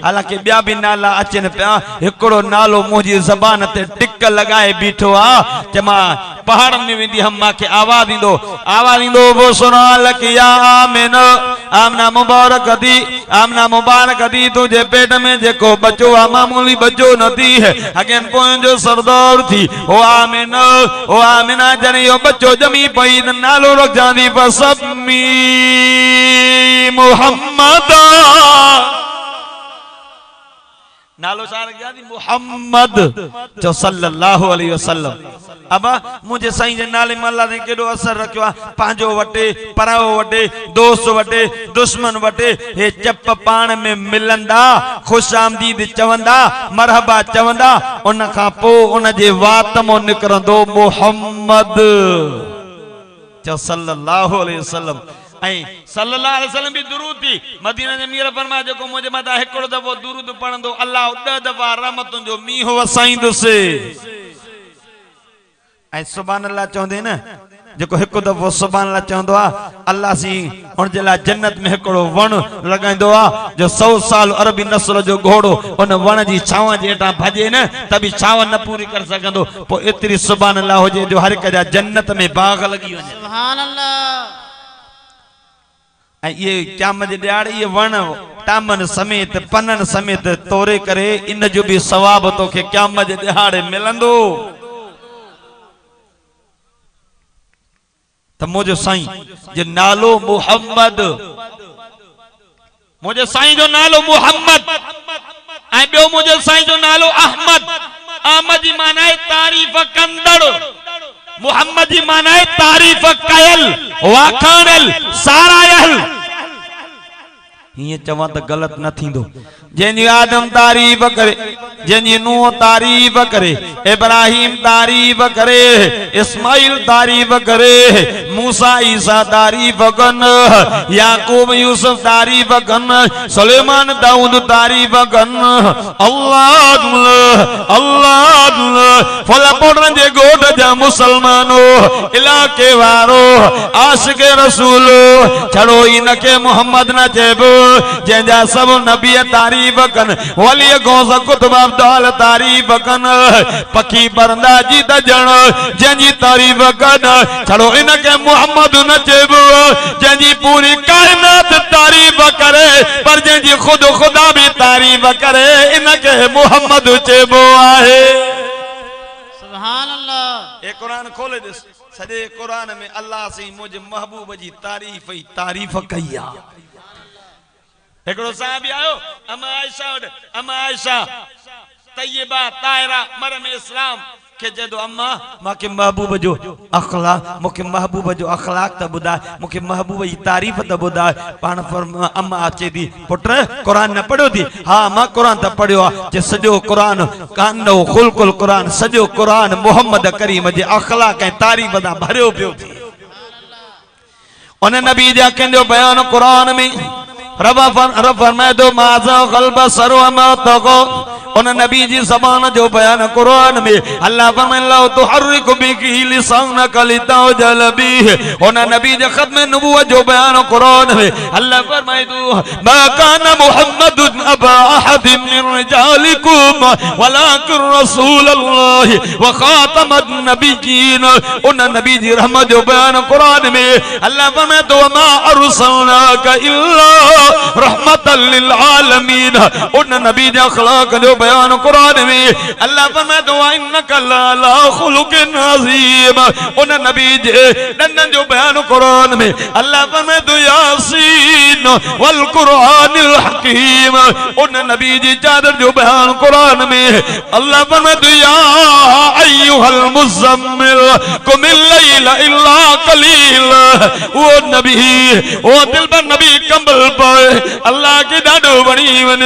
हालांकि ॿिया भी नाला अचन पिया हिकड़ो नालो मुजी ज़बान ते टिक लगाए बीठो आ जे मां पहाड़ में वेंदी हम माके आवाज इंदो वो सुना लकिया आमना मुबारक दी तुझे पेट में जेको बच्चो आ मामूली बच्चो न थी है अगेन पोइन जो सरदार थी ओ आमिना जने यो बच्चो जमी पई नालो रख जांदी फसमी मुहम्मद नालो सार गयादी मुहम्मद जो सल्लल्लाहु अलैहि वसल्लम अब मुझे साईं जे नाले में अल्लाह ने केडो असर रखियो आ पांजो वटे पराओ वटे दोस्त वटे दुश्मन वटे हे चप पाण में मिलंदा खुश आमदीद चवंदा मरहबा चवंदा उन खां पो उन जे वात मो निकरंदो मुहम्मद जो सल्लल्लाहु अलैहि वसल्लम सल्लल्लाहु अलैहि वसल्लम भी दुरूद थी मदीना जे मीर फरमाया जेको मुझे मथा हिकड़ो दफो दुरूद पढ़ंदो अल्लाह 10 दफा रहमतुन जो मींह वसाईंदुसे ऐं सुभान अल्लाह चवंदे न जेको हिकु दफो सुभान अल्लाह चवंदो आ अल्लाह सी उन जे लाइ जन्नत में हिकड़ो वण लगाईंदो आ जो 100 साल अरबी नस्ल जो घोड़ो उन वण जी छाव जे हेठां भजे न त भी छाव न पूरी कर सकंदो पो एतरी सुभान अल्लाह होजे जो हर एक जा जन्नत में बाग लगी वने सुभान अल्लाह ये क़यामत दिहाड़े ये वण टामन समेत पनन समेत तोरे करे इन जो भी सवाब तो के क़यामत दिहाड़े मिलंदो त मुझे साईं जे नालो मुहम्मद मुझे साईं जो नालो मुहम्मद ऐं ॿियो मुझे साईं जो नालो अहमद अहमद जी माना है तारीफ कंदड़ मुहम्मद जी माना है तारीफ कयल वाखाणल सारायल ये चवा तो गलत न थींदो जंहिंजी आदम तारीफ करे जंहिंजी नूह तारीफ करे इब्राहिम तारीफ करे इस्माइल तारीफ करे मूसा ईसा तारीफ कन याकूब यूसुफ तारीफ कन सुलेमान दाऊद तारीफ कन अल्लाह फला पोड़न जे गोठ जा मुसलमानो इलाके वारो आशिक रसूल छड़ो इनके मोहम्मद न चेबो जंहिंजा सब नबी तारीफ कन वली गौस कुतुब अब्दाल तारीफ कन पखी बरंदा जी दजण जंहिंजी तारीफ कन छड़ो इनके मोहम्मद न चेबो जंहिंजी पूरी कायनात तारीफ करे पर जंहिंजी खुद खुदा भी तारीफ करे इनके मोहम्मद चेबो आहे सुभान अल्लाह ए कुरान खोले दे सजे कुरान में अल्लाह से मुझे महबूब जी तारीफ कईया एकड़ो साहबी आयो अम्मा आयशा तय्यबा ताहिरा मरम इस्लाम के जदो अम्मा माके महबूब जो अखलाक मुके महबूब जो अखलाक त बुधा मुके महबूब जी तारीफ त बुधा पान पर अम्मा अचे दी पुत्र कुरान न पढ़ो थी हां मां कुरान त पढ़ियो जे सजो कुरान कानो खुलकुल कुरान सजो कुरान मोहम्मद करीम जे अखलाक ऐं तारीफ दा भरियो पियो थी उन नबी जा कंदो बयान कुरान में रब फरमाए दो माज़ा क़ल्ब सरो मा तको उन नबी जी ज़बान जो बयान कुरान में अल्लाह फरमाए ला तुहर्रिकु बिही लिसानक लितजल बिही उन नबी जे खत्म नबूवत जो बयान कुरान में अल्लाह फरमाए दो मा कान मुहम्मदुन अबा अहद मिन रिजालिकुम वलाकिन रसूलुल्लाह व खातमन नबिय्यीन उन नबी जी रहमत जो बयान कुरान में अल्लाह फरमाए दो मा अरसलनाका इल्ला रहमतल लिल आलमीन उन नबी जे अखलाक जो बयान कुरान में अल्लाह फरमाए तो इन्नका ला खुलुकिन अज़ीम उन नबी जे दंदन जो बयान कुरान में अल्लाह फरमाए तो यासीन वल कुरानिल हकीम उन नबी जी चादर जो बयान कुरान में अल्लाह फरमाए तो या अय्युहल मुज़म्मिल कुमिल लैला इल्ला कलील वो नबी वो दिल पर नबी कंबल पर अल्लाह के डाडो बणी वन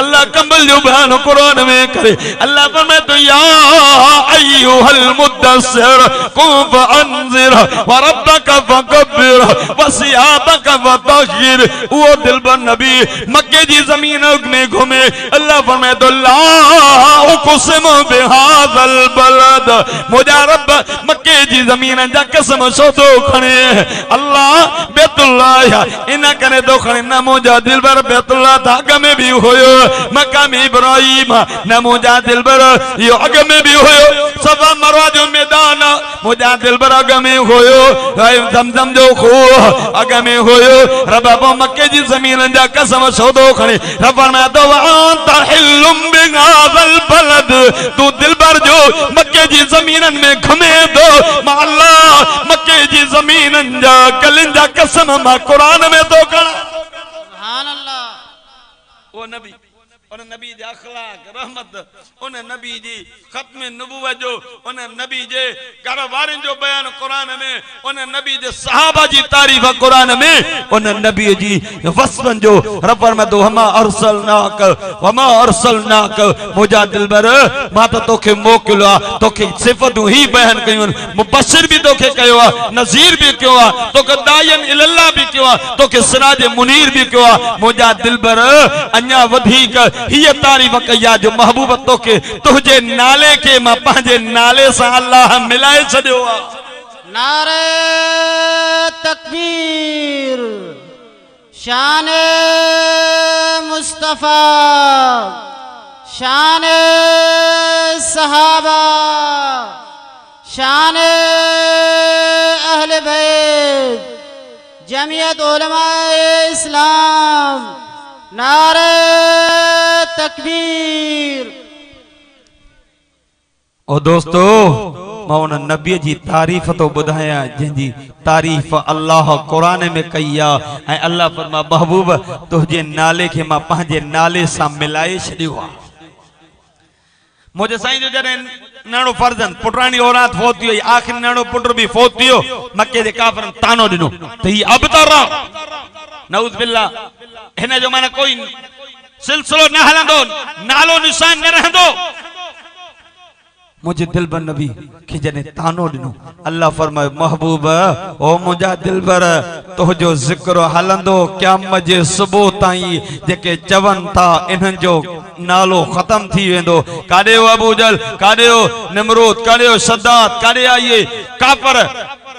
अल्लाह कंबल जो बयान कुरान में करे अल्लाह फरमाए तो या अय्युहल मुद्दस्सिर कुम फअंजिर व रब्बक फकब्बिर व सियाबक फतहिर वो दिलबर नबी मक्के जी जमीन में घूमे अल्लाह फरमाए तो ला उक़सिमु बिहाज़ल बलद मुझा रब मक्के जी जमीन जा कसम सौदो खणे अल्लाह बैतुल्लाह इन करे तो खणे न मुझा दिलबर बैतुल्लाह था अग में भी होयो मकाम इब्राहिम न मुझा दिलबर यो अग में भी होयो सफा मरवा जो मैदान मुझा दिलबर अग में होयो जमजम जो खूह अग में होयो रब मक्के जी जमीन जा कसम सौदो खणे रब में तो अंत हिल्लुम बिहाज़ल बलद तू दिलबर जो मक्के जी जमीनन में घमे दो मा अल्लाह मक्के जी जमीनन जा कलिन जा कसम मा कुरान में तो कण सुभान अल्लाह वो नबी उन नबी जे अखलाक रहमत उन नबी जी खत्म नबूवत जो उन नबी जे घर वारन जो बयान कुरान में उन नबी जे सहाबा जी तारीफ कुरान में उन नबी जी वस्फन जो रबर में तो हमा अरसलनाक मुजा दिलबर मा तो तोखे मोकलो तोखे सिफतूं ही बयान कयूं मुबशिर भी तोखे कयो नज़ीर भी कयो तोखे दायन इल्लाह भी कयो तोखे सिराज मुनीर भी कयो मुजा दिलबर अन्या वधीक ये तारीफ कया जो महबूब तोखे तुझे नाले के मां पंहिंजे नाले से अल्लाह मिलाए छॾियो नारे तकबीर शान मुस्तफा शान सहाबा शान अहले बैत जमीयत उलमाए इस्लाम नारे तकबीर। ओ दोस्तो मां उन नबी जी तारीफ तो बुधाया जिंजी तारीफ अल्लाह कुरान में कईया ऐ अल्लाह फरमा महबूब तुझे नाले के मां पंहिंजे नाले सां मिलाए छॾियो मुझे साईं जो जॾहिं नानो फर्जन पुटरानी औलाद फोत थी आखिरी नानो पुट भी फोत थियो मक्के जे काफरन तानो दिनो त ही अबतर नऊज़ बिल्लाह हिन जो माना कोई सिलसिलो न हलंदो नालो निशान न रहंदो मुझे दिलबर नबी के जने तानो दिनो अल्लाह फरमाए महबूब ओ मुझा दिलबर तुझो जिक्र हलंदो क़यामत जे सुबह ताई जेके चवन था इन्हन जो नालो खत्म थी वेंदो काडे अबू जहल काडे निमरूद काडे सद्दात काडे आए काफर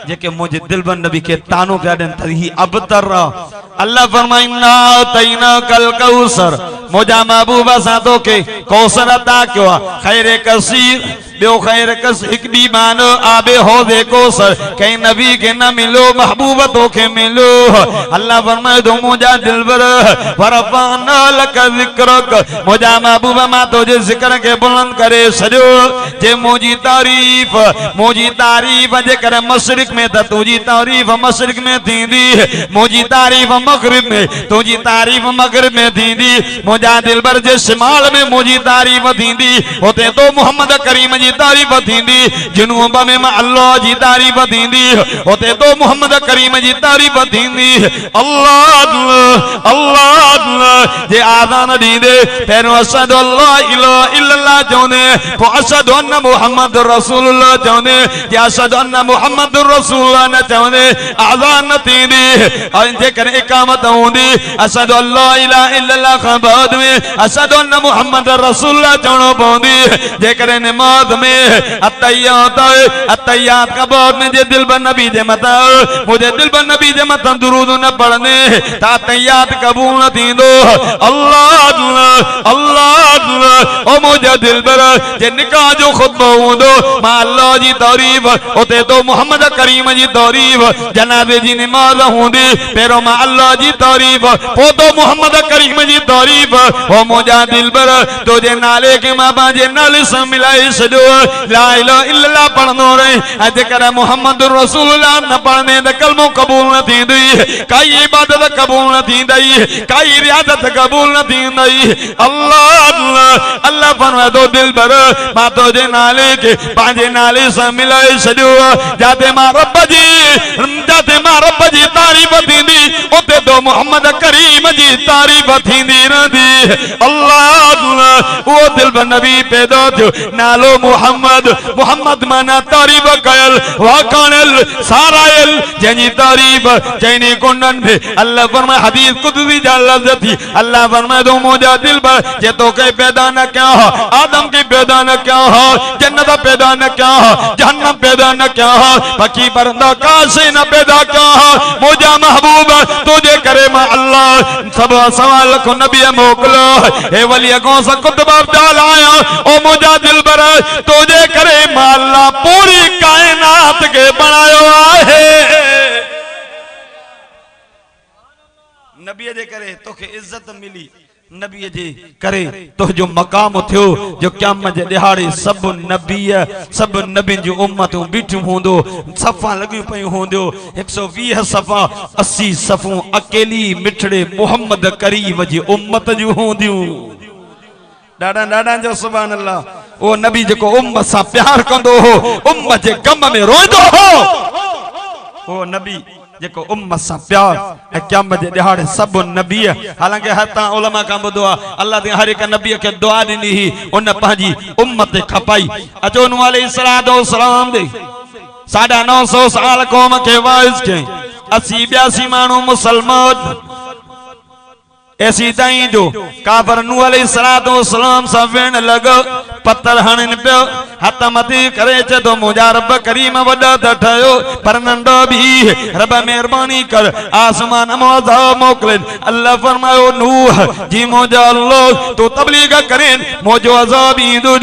जेके मुझे दिलबर नबी के तानो पिया ॾियनि त ही अबतर अल्लाह फरमाइना तैना कल कौसर मुझा महबूब सां तोखे कौसर अता कयो खैर कसीर बियो खैर कस एक दी मानो आबे हो देखो सर कहीं नबी के न मिलो महबूब तोखे मिलो अल्लाह फरमाए दो मुझा दिलबर वरफाना लक जिक्रक मुझा महबूब मा तुझे जिक्र के बुलंद करे सजो जे मुझी तारीफ जे करे मशरिक में त तुझी तारीफ मशरिक में थींदी मुझी तारीफ मगरिब में तुझी तारीफ मगरिब में थींदी मुझा दिलबर जे शिमाल में मुझी तारीफ थींदी होते तो मोहम्मद करीम जी तारीफ थींदी जुनूब में अल्लाह जी तारीफ थींदी होते तो मोहम्मद करीम जी तारीफ थींदी अल्लाह अल्लाह जे आज़ान दींदे पहिरियों अशहदु अल्ला इलाहा इल्लल्लाह चवंदे पोइ अशहदु अन्न मुहम्मद रसूलुल्लाह चवंदे जे अशहदु अन्न मुहम्मद रसूलुल्लाह न चवंदे आज़ान न थींदी ऐं जेकर इकामत हूंदी अशहदु अल्ला इलाहा इल्लल्लाह खां बाद में अशहदु अन्न मुहम्मद रसूलुल्लाह चवणो पवंदी जेकर नमाज में अत्तहियात का बाद में जे दिलबर नबी जे मथा मुझे दिलबर नबी जे मथा दुरूद न पढ़ने ता अत्तहियात कबूल न थींदो अल्लाह अल्लाह ओ मुझे दिलबर जे निकाह जो खुतबो हूंदो मां अल्लाह जी तारीफ उते तो मोहम्मद करीम जी तारीफ जनाबे जी नमाज हूंदी पहिरों मां अल्लाह जी तारीफ पोइ तो मोहम्मद करीम जी तारीफ ओ मुझा दिलबर तुझे नाले के मां पंहिंजे नाले सां मिलाए सजो ला इलाहा इल्लल्लाह पढ़नो रहे अजकर मोहम्मद रसूलुल्लाह न पढ़ने द कलमो कबूल न थींदी काई इबादत कबूल न थींदी काई रियादत कबूल न थींदी अल्लाह अल्लाह फरमाए दो दिलबर मां तुझे नाले के पंहिंजे नाले सां मिलाए सजो जाते मां रब जी जाते मां रब जी तारीफ थींदी उते दो मोहम्मद करीम जी तारीफ थींदी रहंदी अल्लाह वो दिल ब नबी पैदा थियो नालो मोहम्मद मोहम्मद माना तारीफ कयल वाकानल सारायल जंहिंजी तारीफ चइनी कुंडन में अल्लाह फरमाए हदीस कुदसी जा लफ्ज थी अल्लाह फरमाए तो मुझा दिल ब जे तो के पैदा न क्या हो आदम की पैदा न क्या हो जन्नत पैदा न क्या हो जहन्नम पैदा न क्या हो बाकी परंदा कासे न पैदा क्या हो मुझा महबूब तुझे करे मां अल्लाह सब सवाल को नबी मोकलो हे वली अगों से कुतबा डाल आया ओ मुझा दिल बर तुझे करे मां अल्लाह पूरी कायनात के बनायो आहे नबी जे करे तोखे इज्जत मिली नबी जे करे तो जो मकाम थियो जो क़यामत जे दिहाड़े सब नबी जो उम्मतूं बीठियूं होंदो सफ़ा लगियूं पयूं होंदो 120 सफ़ा 80 सफ़ूं अकेली मिठड़े मोहम्मद करीम जी उम्मत जो होंदियूं डाडा डाडा जो सुभान अल्लाह वो नबी जेको उम्मत सा प्यार कंदो हो उम्मत जे गम में रोंदो हो वो नबी जेको उम्मत सा प्यार क़यामत जे दिहाड़े सब नबी हालांकि हता उलमा का बुधो अल्लाह ते हर एक नबी के दुआ दिनी ही उन पंहिंजी उम्मत खपाई अचो नूह अलैहिस्सलातु वस्सलाम दे 950 साल कौम के वाइस के 80-82 मानू मुसलमान ऐसी ताई जो काफर नूह अलैहिस्सलातु वस्सलाम सा वेण लग पत्थर हणन पे हथ मती करे चे तो मुझा रब करीम वडा ठयो पर नंडो भी रब मेहरबानी कर आसमान मौजा मोकले अल्लाह फरमायो नूह जी मुझा अल्लाह तो तबलीग करें मुझो अजाब ईंदो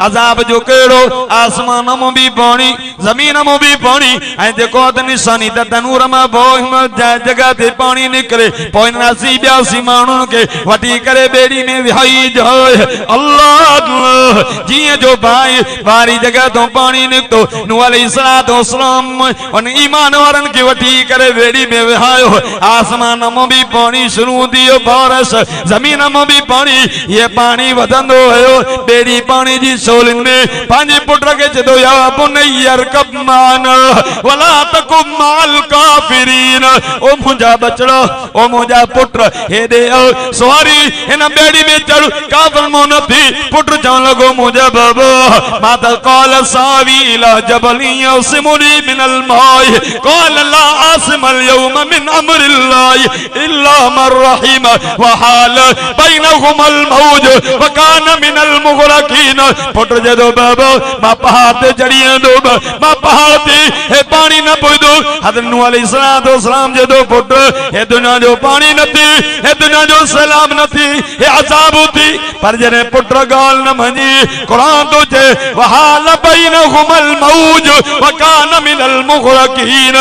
अजाब जो केड़ो आसमान में भी पानी जमीन में भी पानी ऐ देखो त निशानी त तनूर में बोह जगह ते पानी निकले पोइ 80-82 माण्हुनि के वठी करे बेड़ी में विहाई जाए अल्लाह जी जो भाई बारी जगह तो पानी निकतो नूह अलैहिस्सलातु वस्सलाम उन ईमान वारन के वठी करे बेड़ी में विहायो आसमान में भी पानी शुरू दियो बारिश जमीन में भी पानी ये पानी वधंदो है बेड़ी पानी जी सोलिन में पांच पुट के चदो या बुनैयर कब मान वला तकुम माल काफिरीन ओ मुझा बचड़ो ओ मुझा पुत्र हे दे सवारी इन बेड़ी में चढ़ काफिर मो नथी पुट चवण लगो मुझा बाबा माता कॉल सावीला जबली यसिमुनी मिनल माय कॉल ला आसिमल यौम मिन अमरिल्लाह इल्ला मर रहीम व हाल बैनहुमल मौज व कान मिनल मुगरकीन पुट जदो बाबा मा पहाड़ ते चढ़ी दो मा पहाड़ ते हे पानी न पुदो हज़रत नूह अलैहिस्सलातु वस्सलाम जदो पुट हे दुनिया जो पानी नथी हे दुनिया जो सलाम नथी हे अजाब थी पर जने पुट गाल न मनी कुरान तो जे वहाल बैनहुमल मौज व कान मिनल मुगरकीन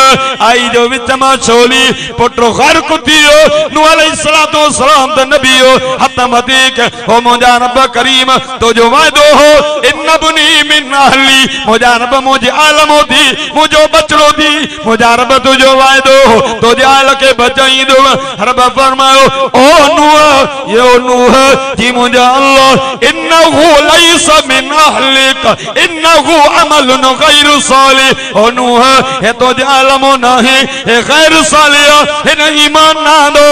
आई जो विच मा छोली पुट गर्क थियो नूह अलैहिस्सलातु वस्सलाम त नबीओ हथ मती के ओ मुझा रब करीम तो जो वादो हो इन बुनी मिन अहली मुझा रब मुझे आलम दी मुझो बचड़ो दी मुझा रब तुझो वादो हो तो जाल के बचाई दो रब फरमायो ओ नूह यो नूह जी मुझा अल्लाह इन्नहु लैस मिन अहलिक इन्नहु अमलुन गैर सालिह ओ नूह हे तो आलम नहीं हे गैर सालिह इन ईमान ना दो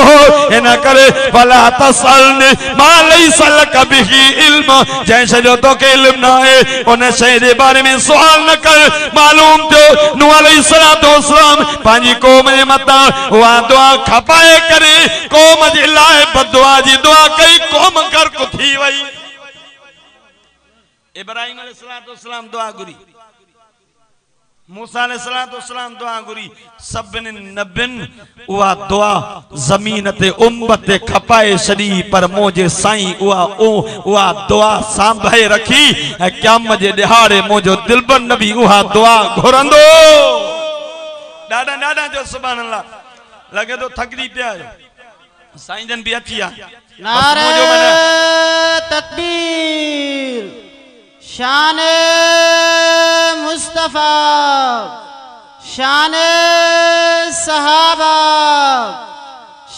इन करे फला तसलनी मा लैस लक बिही इल्म जैसे जो तो के इल्म ना है उन शय दे बारे में सवाल न कर मालूम जो नूह अलैहिस्सलातु वस्सलाम पांजी कौम जे मता वा दुआ खपाए करे कौम जे लाए बदुआ जी दुआ कई कौम कर को थी वई इब्राहिम अलैहिस्सलातु वस्सलाम दुआ गुरी मूसा अलैहिस्सलातु वस्सलाम दुआ गुरी सभिनी नबिन उहा दुआ जमीन ते उम्मत ते खपाए छड़ी पर मुझे साईं उहा दुआ सांभे रखी ऐं क़यामत जे दिहाड़े मुझो दिलबर नबी उहा दुआ घुरंदो डाडा डाडा जो सुभान अल्लाह लगे तो थकजी पिया साईं जन भी अची आ नारे तकबीर शान मुस्तफा शान सहाबा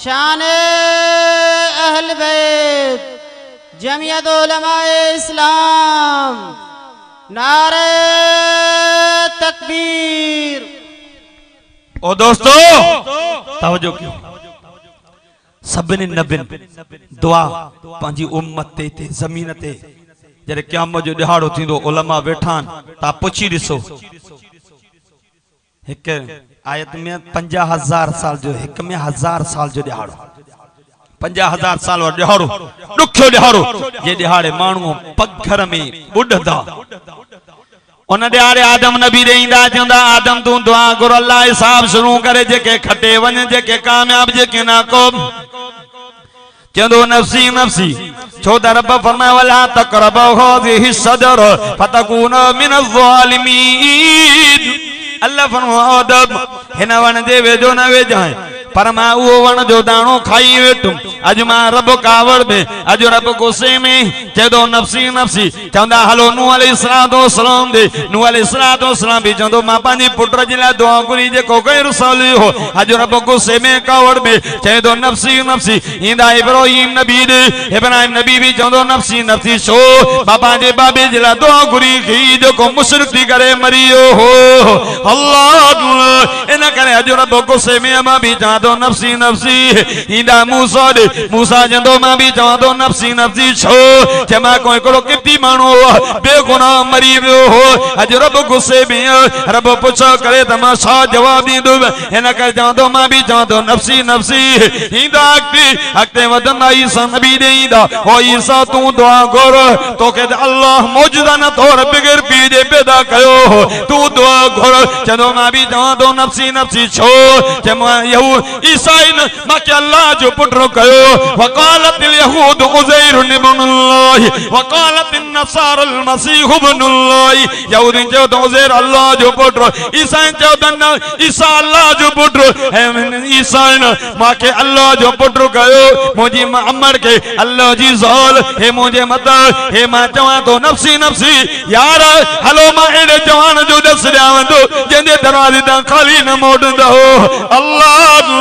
शान अहल बैत जमियत उलमाए इस्लाम नारे तकबीर ओ दोस्तों तवज्जो कयो सभिनी नबिन दुआ पंहिंजी उम्मत ते ज़मीन ते जॾहिं क़यामत जो ॾिहाड़ो थींदो उलमा वेठा आहिनि तव्हां पुछी ॾिसो हिकु आयत में 50,000 साल जो हिकु में 1000 साल जो ॾिहाड़ो 50,000 साल वारो ॾिहाड़ो ॾुखियो ॾिहाड़ो जे ॾिहाड़े माण्हू पगघर में ॿुॾंदा उन ॾियारे आदम नबी ॾे ईंदा चवंदा आदम तूं दुआ घुर अल्लाह हिसाब शुरू करे जेके खटे वञ जेके कामयाब जेके नाकाम चवंदो नफ़्सी नफ़्सी छो त रब फरमायो वला तक़रबू हाज़िहि शजर फतकून मिनज़ ज़ालिमीन अल्लाह फरमायो आदम हिन वण जे वेझो न वेझाए पर मां उहो वण जो दाणो खाई वेठुम अज मां रब कावड़ में अज रब गुस्से में चवंदो नफ़्सी नफ़्सी चवंदा हलो नूह अलैहिस्सलाम दे नूह अलैहिस्सलाम भी चवंदो मां पंहिंजे पुट जे लाइ दुआ घुरी जेको गैर साली हो अज रब गुस्से में कावड़ में चवंदो नफ़्सी नफ़्सी ईंदा इब्राहिम नबी दे इब्राहिम नबी भी चवंदो नफ़्सी नफ़्सी छो बाबा जे बाबे जे लाइ दुआ घुरी खी जेको मुशरिक थी करे मरी वियो हो अल्लाह इन करे अज रब गुस्से में मां भी चवंदो नफ़्सी नफ़्सी ईंदा मूसा दे मूसा चवंदो मां भी चवंदो नफ़्सी नफ़्सी छो जे मां कोई हिकिड़ो किती माण्हू बेगुनाह मरी वियो हो अज रब गुस्से में रब पुछो करे त मां छा जवाब ॾींदुमि हिन करे चवंदो मां भी चवंदो नफ़्सी नफ़्सी ईंदा अॻिते वधंदा ईसा नबी ॾे ईंदा ओ ईसा तूं दुआ घुर तोखे त अल्लाह मौजूदा न तौर बिग़ैर पीउ जे पैदा कयो तूं दुआ घुर चवंदो मां भी चवंदो नफ़्सी नफ़्सी छो जे मां ईसाइन माके अल्लाह जो पुत्र कयो वक़ालत यहूद उज़ैर इब्नुल्लाह वक़ालत नसार मसीह इब्नुल्लाह यहूदी चयो त उज़ैर अल्लाह जो पुत्र ईसाइन चयो त न ईसा अल्लाह जो पुत्र है ईसाइन माके अल्लाह जो पुत्र कयो मुंहिंजी अमर के अल्लाह जी ज़ाल हे मुंहिंजे मता हे मां चवां तो नफ़्सी नफ़्सी यार हलो मां एड़े जवान जो दस ॾियां थो जंहिंजे दरवाज़े तां खाली न मोटंदो अल्लाह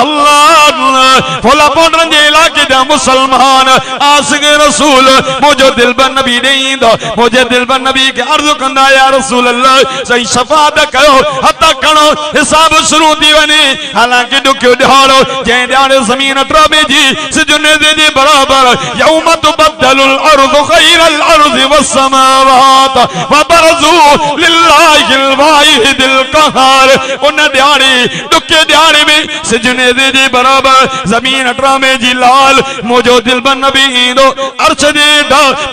अल्लाह फुला पोडरन जे इलाके जा मुसलमान आशिक़ रसूल मुझो दिलबर नबी ॾे ईंदो मुझे दिलबर नबी के अर्ज़ कंदा या रसूल अल्लाह सही शफ़ाअत कयो हथ खणो हिसाब शुरू थी वञे हालांकि ॾुखियो ॾिहाड़ो जंहिं ॾियारे ज़मीन ट्राबे जी सिजने जे बराबर यौम तुबद्दलुल अर्ज़ु ग़ैरल अर्ज़ि वस्समावात वबरज़ू लिल्लाहिल वाहिदिल क़हार उन ॾियारे ॾुखे ॾियारे में सिजने जे बराबर ज़मीन ट्रामे जी लाल मुझो दिलबर नबी ईंदो अर्श जे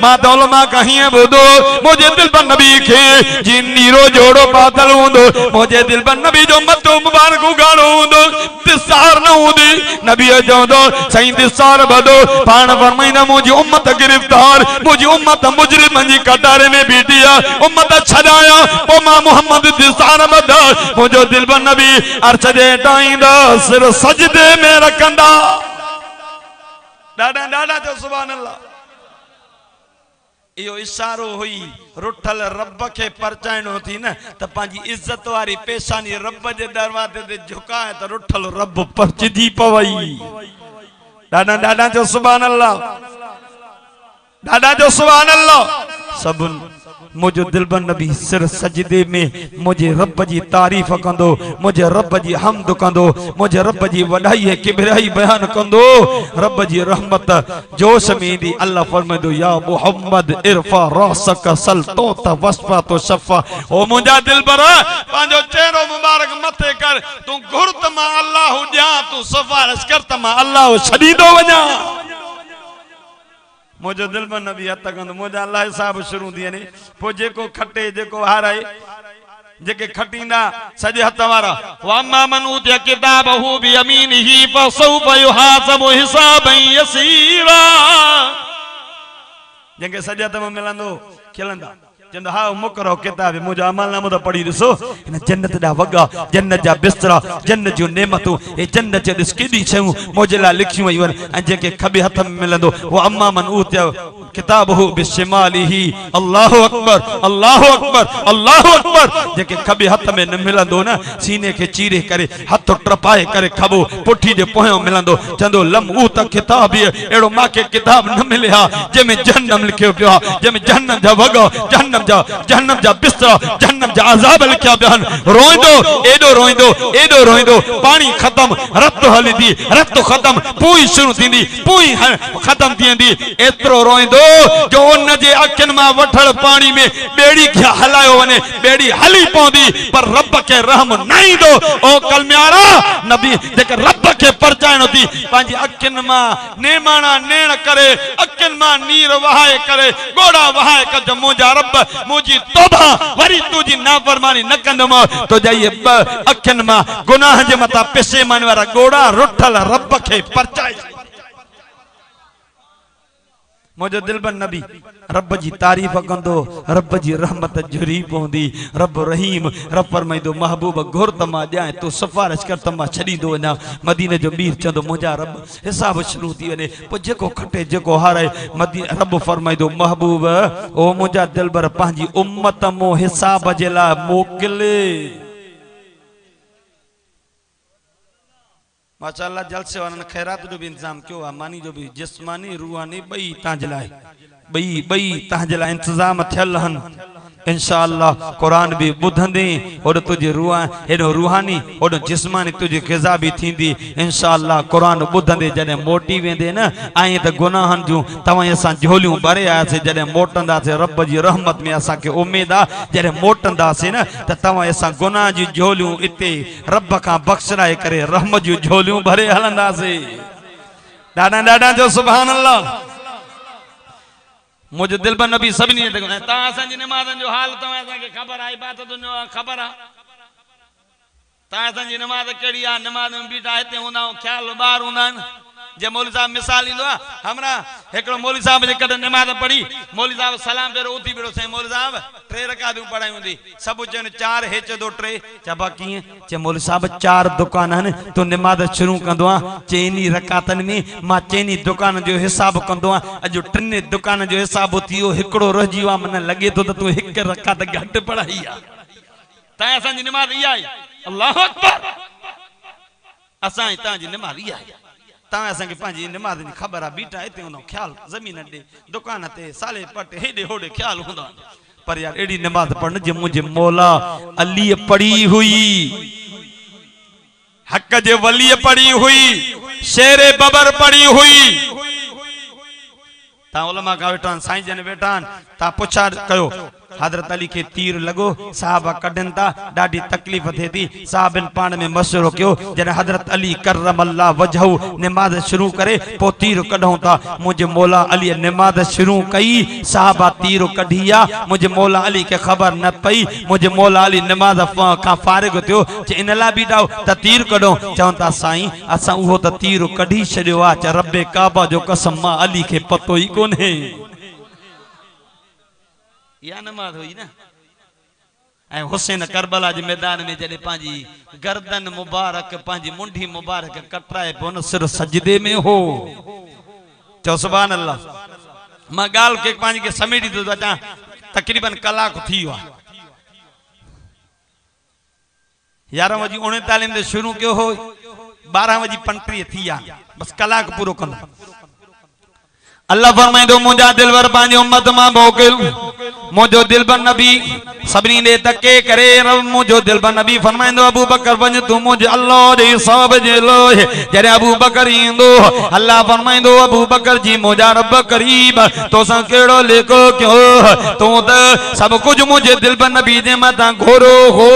मां दौलमा कहीं ॿुधो मुझे दिलबर नबी खे जी नीरो जोड़ो पातल हूंदो मुझे दिलबर नबी जो मथो मुबारक उगाड़ो हूंदो दिसार न हूंदी नबी चवंदो साईं दिसार बधो पाण फरमाईंदा मुंहिंजी उम्मत गिरफ़्तार मुंहिंजी उम्मत मुजरिमनि जी कटारे में बीठी आहे उम्मत छॾाया पोइ मां मोहम्मद दिसार बधा मुंहिंजो दिलबर नबी अर्श जे ईंदा सिर सजदे में रखंदा ॾाढा ॾाढा जो सुभान अल्लाह इहो इशारो हुई रुठल रब के परचाइणो थी न त पंहिंजी इज्जत वारी पेशानी रब जे दरवाज़े ते झुकाए त रुठल रब परचजी पवई ॾाढा ॾाढा जो सुभान अल्लाह ॾाढा जो सुभान अल्लाह सभु मुझो दिलबर नबी सिर सजदे में मुझे रब जी तारीफ़ कंदो मुझे रब जी हमद कंदो मुझे रब जी वॾाई किबराई बयान कंदो रब जी रहमत जोश में ईंदी अल्लाह फरमाईंदो या मुहम्मद इरफा रासक सल तो वसफा तो शफा ओ मुंहिंजा दिलबर पंहिंजो चेहरो मुबारक मथे कर तू घुर त मां अल्लाह ॾियां तू सिफारिश कर त मां अल्लाह छॾींदो वञा मुझो दिलबर नबी हथ कंदो मुंहिंजा अल्लाह हिसाब शुरू थी वञे पोइ जेको खटे जेको हाराए जेके खटींदा सॼे हथ वारा वामा मन उतिया किताबहु बियमीनिही फसौफ युहासबु हिसाबन यसीरा जंहिंखे सॼे हथ में मिलंदो खिलंदा चंदा हा मुकरो किताब मुझो अमल नामो तो पढ़ी ॾिसो इन जन्नत दा वगा जन्नत जा बिस्तरा जन्नत जो नेमतूं ए जन्नत जे ॾिस केॾी शयूं मुझे लाइ लिखियूं वयूं आहिनि ऐं जेके खबे हथ में मिलंदो वो अम्मा मन उतिया किताबहु बिशिमालिही अल्लाहु अकबर अल्लाहु अकबर अल्लाहु अकबर जेके खबे हथ में न मिलंदो न सीने के चीरे करे हथ ट्रपाए करे खबो पुठी जे पोयों मिलंदो चंदो लम ऊत किताब एड़ो माके किताब न मिले हा जंहिंमें जहन्नम लिखियो पियो आहे जंहिंमें जहन्नम जा वगा जहन्नम जहन्नम जा बिस्तरा जहन्नम जा अज़ाब लिखिया बयान रोइंदो एडो रोइंदो पानी खत्म रत हलदी रत खत्म पूई शुरू थींदी पूई खत्म थींदी एतरो रोइंदो जो उन जे अखिन मां वठल पानी में बेड़ी के हलायो वने बेड़ी हली पौंदी पर रब के रहम नहीं दो ओ कलम्यारा नबी जेके रब के परचाइनो थी पांजी अखिन मां नेमाना नेण करे अखिन मां नीर वहाए करे गोड़ा वहाए क मुंजा रब मुजी तौबा वरी तुजी नाफरमानी न कंदम तो जाइए अखिन मां गुनाह जे मता पिसे मन वारा गोड़ा रुठल रब के परचाए मुझे दिल बन नबी रब जी तारीफ कंदो रब जी रहमत जुरी पौंदी रब रहीम रब फरमाइदो महबूब घुर तमा जाए तू सिफारिश कर तमा छड़ी दो ना मदीने जो मीर चंदो मुझा रब हिसाब शुरू थी वने पो जेको खटे जेको हारे मदीने रब फरमाइदो महबूब ओ मुझा दिलबर पांजी उम्मत मो हिसाब जेला मोकले माशाअल्लाह जलसे वारन खैरात जो भी इंतजाम क्यों है मानी जो भी जिस्मानी रूहानी बई तांजलाए बई तांजला इंतजाम थियल हन इंशाअल्लाह कुरान भी बुधंदे ओड तुझे हेडो रूहानी ओड जिस्मानी तुझे ग़िज़ा भी थींदी इंशाअल्लाह कुरान बुधंदे जने मोटी वेंदे न आए त गुनाहन जो तवां असां झोलियूं भरे आयासीं जने मोटंदासीं रब जी रहमत में असां के उम्मीद आ जने मोटंदासीं न त तवां असां गुनाह जी झोलियूं इते रब का बख्शराए करे रहमत जी झोलियूं भरे हलंदासीं डाडा जो सुभान अल्लाह मुझे दिल पर नबी सभी ने नमाज़न जो हाल तव्हां खबर आई बात तो खबर आ तव्हां नमाज कड़ी आ नमाज में बीठा हिते हुंदा ख्याल बाहर हुंदा जे मौलवी साहब मिसाल इंदो हमरा एकड़ो मौलवी साहब जे कद नमाज पढ़ी मौलवी साहब सलाम फेरो उठी बिड़ो सही मौलवी साहब 3 रकातूं पढ़ाई हुंदी सब जन 4 हेच दो 3 चबा किए जे मौलवी साहब 4 दुकान हन तो नमाज शुरू कंदो आ चेनी रकातन में मा चेनी दुकान जो हिसाब कंदो आ अजो 3 दुकान जो हिसाब थियो एकड़ो रही वा मन लगे तो तू एक रकात घट पढ़ाई आ ता असा जी नमाज ई आई अल्लाह अकबर असा ता जी नमाज ई आई तव्हां असांखे पंहिंजी नमाज़ जी ख़बर आहे बीठा हिते हूंदा ख़्याल ज़मीन ॾे दुकान ते साले पट हेॾे होॾे ख़्याल हूंदा पर यार एड़ी नमाज पढ़न जे मुझे मौला अली पढ़ी हुई हक जे वली पढ़ी हुई शेर बबर पढ़ी हुई ता उलमा का वेठान साईं जन वेठान ता पुछा कयो हजरत अली के तीर लगो साहबा कढन ता डाडी तकलीफ थे थी साहबन पान में मशवरो क्यों जने हजरत अली करम अल्लाह वजहू नमाज शुरू करे पो तीर कढो ता मुझे मौला अली नमाज शुरू कई साहबा तीर कढिया मुझे मौला अली के खबर न पई मुझे मौला अली नमाज का फारिग थियो च इन ला बीठाओ त तीर कढो चवंता साईं असा उहो त तीर कढी छडियो आ च रब्बे काबा जो कसम मां अली के पतो ही कोने या नमाज हुई ना ऐ हुसैन करबला जे मैदान में जडे पांजी गर्दन मुबारक पांजी मुंडी मुबारक कटराए पोन सिर सजदे में हो चो सुभान अल्लाह मां गाल के पांजी के समेटी तो अचा तकरीबन कलाक थी वा 11 बजे 39 ते शुरू क्यों हो 12 बजे 35 थी आ बस कलाक पूरो कंदा अल्लाह फरमाए दो मुझा दिलवर पांजी उम्मत मां मोकिल मुझो दिलबर नबी सबनी ने तके करे रब मुझो दिलबर नबी फरमाइंदो अबू बकर वञ तू मुझे अल्लाह दे सब जे लोहे जरे अबू बकर इंदो अल्लाह फरमाइंदो अबू बकर जी मुझा रब करीब तो सा केड़ो लेको क्यों तू त सब कुछ मुझे दिलबर नबी दे मता घोरो हो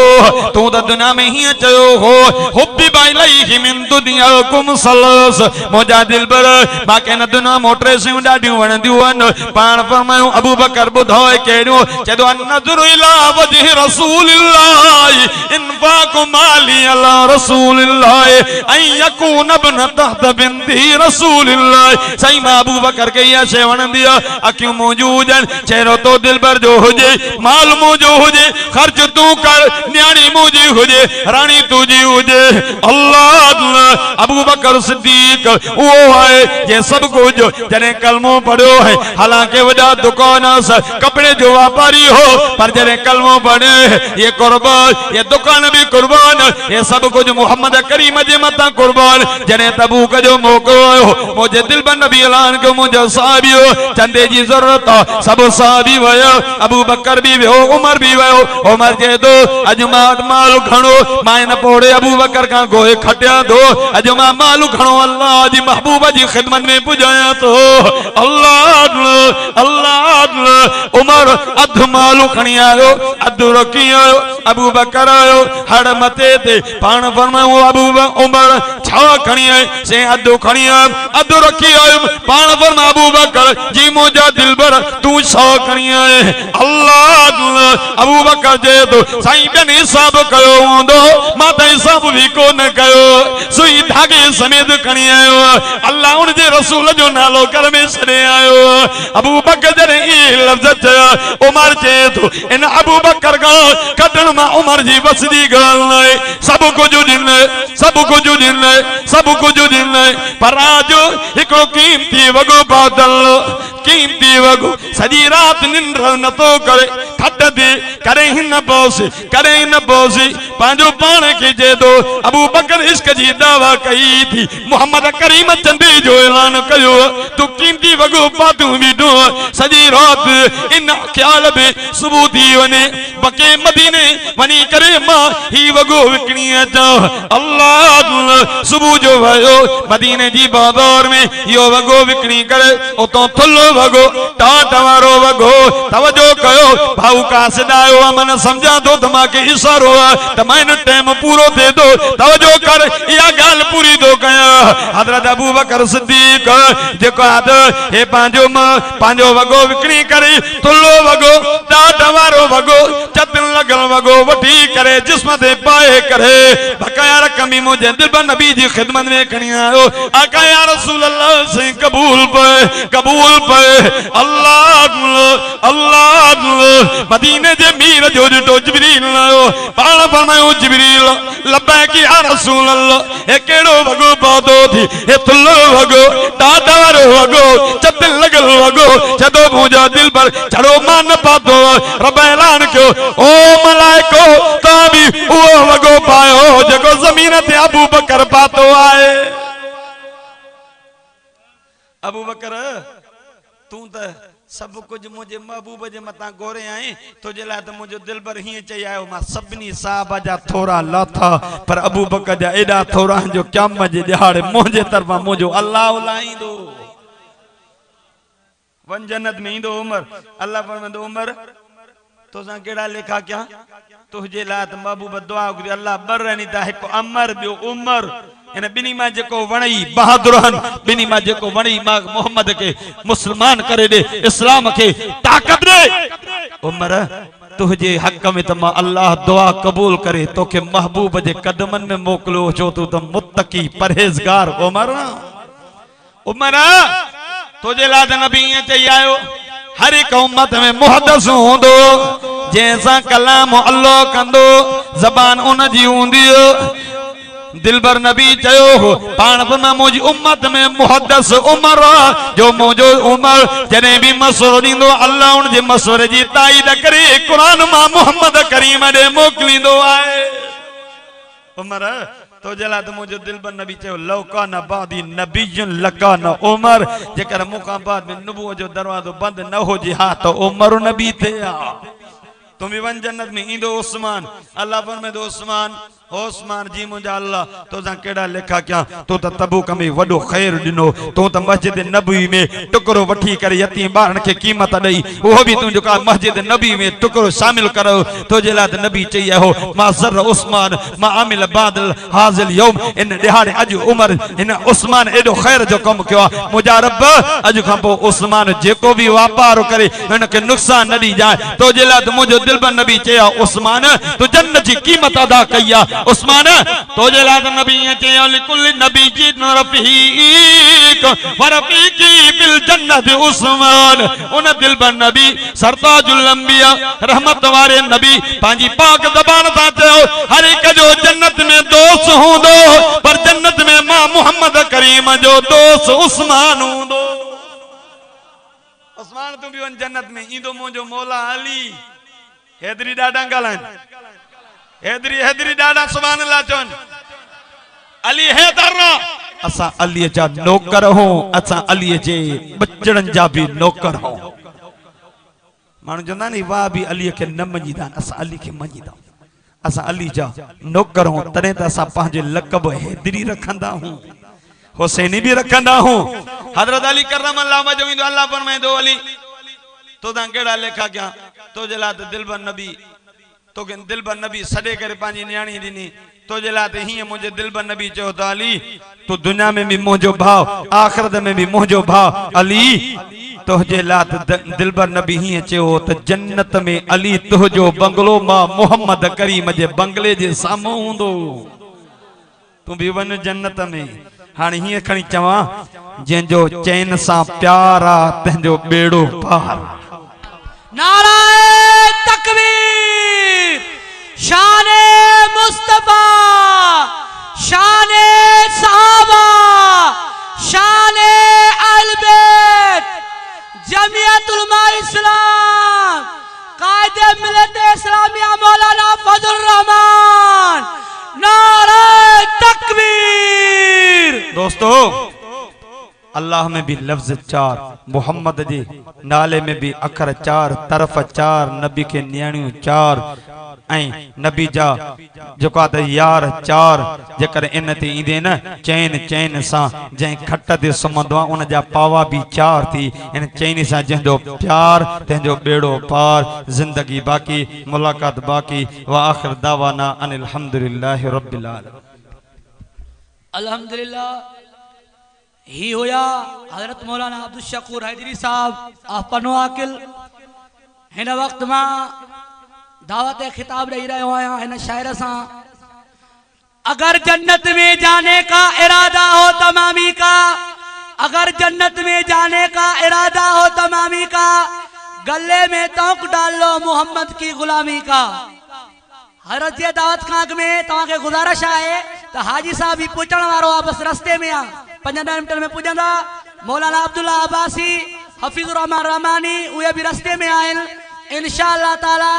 तू त दुनिया में ही चयो हो हुब्बी बाइलही मिन दुनिया कुम सलस मुझा दिलबर बाके न दुनिया मोटरे से डाडियूं वणदियूं आहिनि पाण फरमायो अबू बकर ॿुधाए कहिड़ो चयो नज़र इला वजह रसूलिल्लाह इनफाक माली अला रसूलिल्लाह ऐं यकून इब्न तहत बिंती रसूलिल्लाह सही मां अबू बकर के इहा शइ वणंदी आहे अखियूं मौजूद आहिनि चहिरो तो दिलबर जो हुजे माल मुंहिंजो हुजे ख़र्च तूं कर न्याणी मुंहिंजी हुजे राणी तुंहिंजी हुजे अल्लाह अबू बकर सिद्दीक उहो आहे जे सभु कुझु जॾहिं कलमो पढ़ियो है हालांकि वॾा दुकान कपड़े जो व्यापारी हो पर जरे कलमो पढ़े ये कुर्बान ये दुकान भी कुर्बान ये सब कुछ मोहम्मद करीम जे मता कुर्बान जने तबूक जो मौको आयो मुझे दिल बन नबी ऐलान को मुझे साहबियो चंदे जी जरूरत सब साहबी वयो अबू बकर भी वयो उमर भी वयो उमर जे दो अजमात माल खणो मां न पोड़े अबू बकर का गोए खटिया दो अजमा माल खणो अल्लाह जी महबूब जी खिदमत में पुजाया तो अल्लाह अल्लाह उमर अध मालू खणी आयो अध रखी आयो अबू बकर आयो हड़ मते ते पान फरमायो अबू उमर छा खणी आए से अध खणी अध रखी आयो पान फरमा अबू बकर जी मुझा दिलबर तू छा खणी आए अल्लाह अबू बकर जे तो साईं बन हिसाब कयो होंदो माता हिसाब भी को न कयो सुई धागे समेत खणी आयो अल्लाह उन जे रसूल जो नालो कर में सने आयो अबू बकर जरे ई लफ्ज उमर जे तो इन अबू बकर का कटन मा उमर जी बसदी गाल नहीं सब कुछ दिन सब कुछ दिन पर आज हिको कीमती वगो बादल कीमती वगो सजी रात निंद्र न तो करे खट दे करे ही न बोसी पांजो पान के जे दो अबू बकर इश्क जी दावा कही थी मोहम्मद करीम चंदी जो ऐलान कयो तू कीमती वगो पातू भी दो सजी रात इन ख्याल में सुबह थी वने बके मदीने वनी करे मां ही वगो विकणी अचा अल्लाह सुबह जो भयो मदीने जी बाजार में यो वगो विकणी करे उतो थुल्लो वगो टाट वारो वगो तवजो कयो भाऊ का सदायो मन समझा दो तमाके इशारो तमाइन टाइम पूरो दे दो तवजो कर या गाल पूरी दो कया हजरत अबू बकर सिद्दीक जेको आद हे पांजो वगो विकणी करे थुल्लो वगो टाट वारो वगो चतन लगल वगो वठी करे जिस्म ते पाए करे बकाया रकमी मुझे दिल बन नबी जी खिदमत में खणी आयो आका या रसूल अल्लाह से कबूल पे अल्लाह मदीने जे मीर जो तो जिब्रील आयो पाण फरमायो जिब्रील लब्बैक या रसूल अल्लाह ए केड़ो वगो पादो थी ए थुल्लो वगो टाटा वारो वगो चतन लगल वगो जदो मुझा दिल पर चढ़ो मान पादो रब ऐलान क्यों ओ मलाइको ताबी वो वगो पायो जको जमीन ते अबू बकर पातो आए अबू बकर तू तो सब कुछ मुझे महबूब जे मता गोरे आए तुझे ला तो मुझे दिल भर ही चाहिए आयो मां सबनी साहब जा थोड़ा लाथा पर अबू बकर जा एडा थोड़ा जो क़यामत जे दिहाड़े मुझे तरफा मुझो अल्लाह लाईंदो वन जन्नत में इंदो उमर अल्लाह फरमांदो उमर तो सा केड़ा लेखा क्या तुझे ला तो महबूब दुआ करी अल्लाह बरनी ता एक अमर बियो उमर इन बिनी मा जेको वणई बहादुरन बिनी मा जेको वणई मा मोहम्मद के मुसलमान करे दे इस्लाम के ताकत दे उमर तुझे हक में तमा अल्लाह दुआ कबूल करे तो के महबूब जे कदमन में मोकलो जो तू तो मुत्तकी परहेजगार उमर तुझे ला नबी चाहिए आयो हर एक उम्मत में मुहद्दिस होंदो जैसा कलाम अल्लाह कंदो जबान उन जी हुंदी दिलबर नबी चयो हो पान फरमा मुझी उम्मत में मुहद्दिस उमर जो मुझो उमर जने भी मसवरो दींदो अल्लाह उन जे मसवरे जी ताईद करे कुरान मा मोहम्मद करीम दे मोकलींदो आए उमर तो जला तो मुझे दिलबर नबी चयो लौका न बादी नबीयन लका न उमर जेकर मुकाबात में नबूवत जो दरवाजो बंद न हो जी हां तो उमर नबी थे तुम वन जन्नत में इंदो उस्मान अल्लाह फरमाए दो उस्मान जी मुझा अल्लाह तो जा केड़ा लेखा क्या तो तबूक में वडो खैर दिनो तो मस्जिद नबी में टुकरो वठी करे यतीम बारन के कीमत दई वो भी तू जो का मस्जिद नबी में टुकरो शामिल करो तो जेला नबी चाहिए हो मा जर उस्मान मा आमिल बादल हाजिल यौम इन दिहाड़े अज उमर इन उस्मान एडो खैर जो कम कियो मुझा रब अज खपो उस्मान जेको भी व्यापार करे उनके नुकसान न दी जाए तो जेला मुझो दिलबर नबी चाहिए उस्मान तो जन्नत की कीमत अदा कया उस्मान तो जला नबी चाहिए लिकुल नबी जी रफीक वरफीकी बिल जन्नत उस्मान उन दिलबर नबी सरताजुल अंबिया रहमत वाले नबी पांजी पाक ज़बान ता चयो हर एक जो जन्नत में दोस्त होंदो पर जन्नत में मां मोहम्मद करीम जो दोस्त उस्मान होंदो आसमान तू भी वन जन्नत में इंदो मुंजो मौला अली हैदरी डाडा गालन हैदरी डाडा सुभान अल्लाह चोन अली हैदर असा अली जा नौकर हो असा अली जे बचड़न जा भी नौकर हो मानु चंदा नी वाह भी अली के न मजीदा असा अली के मजीदा असा अली जा नौकर हो तने त असा पांजे लक़ब हैदरी रखंदा हूं हुसैनी भी रखंदा हूं हजरत अली करम अल्लाह वजहू अल्लाह फरमाए दो अली तो दा केड़ा लेखा क्या तो जला दिलबर नबी तो के दिलबर नबी सडे करे पांजी न्याणी दिनी तो जला ही मुझे दिलबर नबी चो तो अली तो दुनिया में भी मुझो भाव आखिरत में भी मुझो भाव अली तो जला दिलबर नबी ही चो तो जन्नत में अली तो जो बंगलो मा मोहम्मद करीम जे बंगले जे सामो हुंदो तू भी वन जन्नत में हाने ही खणी चवा जंजो चैन सा प्यारा तंजो बेड़ो पार नाराए तकबीर शाने मुस्तफा शाने सहाबा शाने अहले बैत जमीयतुल उलमा इस्लाम कायदे मिल्लत इस्लामिया मौलाना फजलुर रहमान नाराए तकबीर। दोस्तों अल्लाह में भी लफ्ज 4 मोहम्मद जी नाले में भी अखर 4 तरफ 4 नबी के न्याणियों 4 नबी जा जोका त यार 4 जेकर इन ते ईंदे न चैन सा जै खट ते सुमंदो उन जा पावा भी 4 थी इन चैन सा जंदो प्यार तंजो बेड़ो पार जिंदगी बाकी मुलाकात बाकी व आखिर दावाना अनिल हम्दुलिल्लाहि रब्बिल आलमीन। अल्हम्दुलिल्लाह ही होया हजरत मौलाना अब्दुल शकूर हैदरी साहब आपनो आकिल हिन वक्त मां दावत खिताब दे रहे हो इन शायर सा अगर जन्नत में जाने का इरादा हो तमामी का अगर जन्नत में जाने का इरादा हो तमामी का गले में तोक डाल लो मोहम्मद की गुलामी का। हजरत जी दावत खाक में तव्हांखे गुजारिश है तो हाजी साहब भी पुछण वारो आ बस रस्ते में आ 5-10 मिनट में पुजंदा मौलाना अब्दुल्ला अब्बासी हफीजुर रहमान रहमानी उहे भी रस्ते में आहिनि इंशाअल्लाह ताला।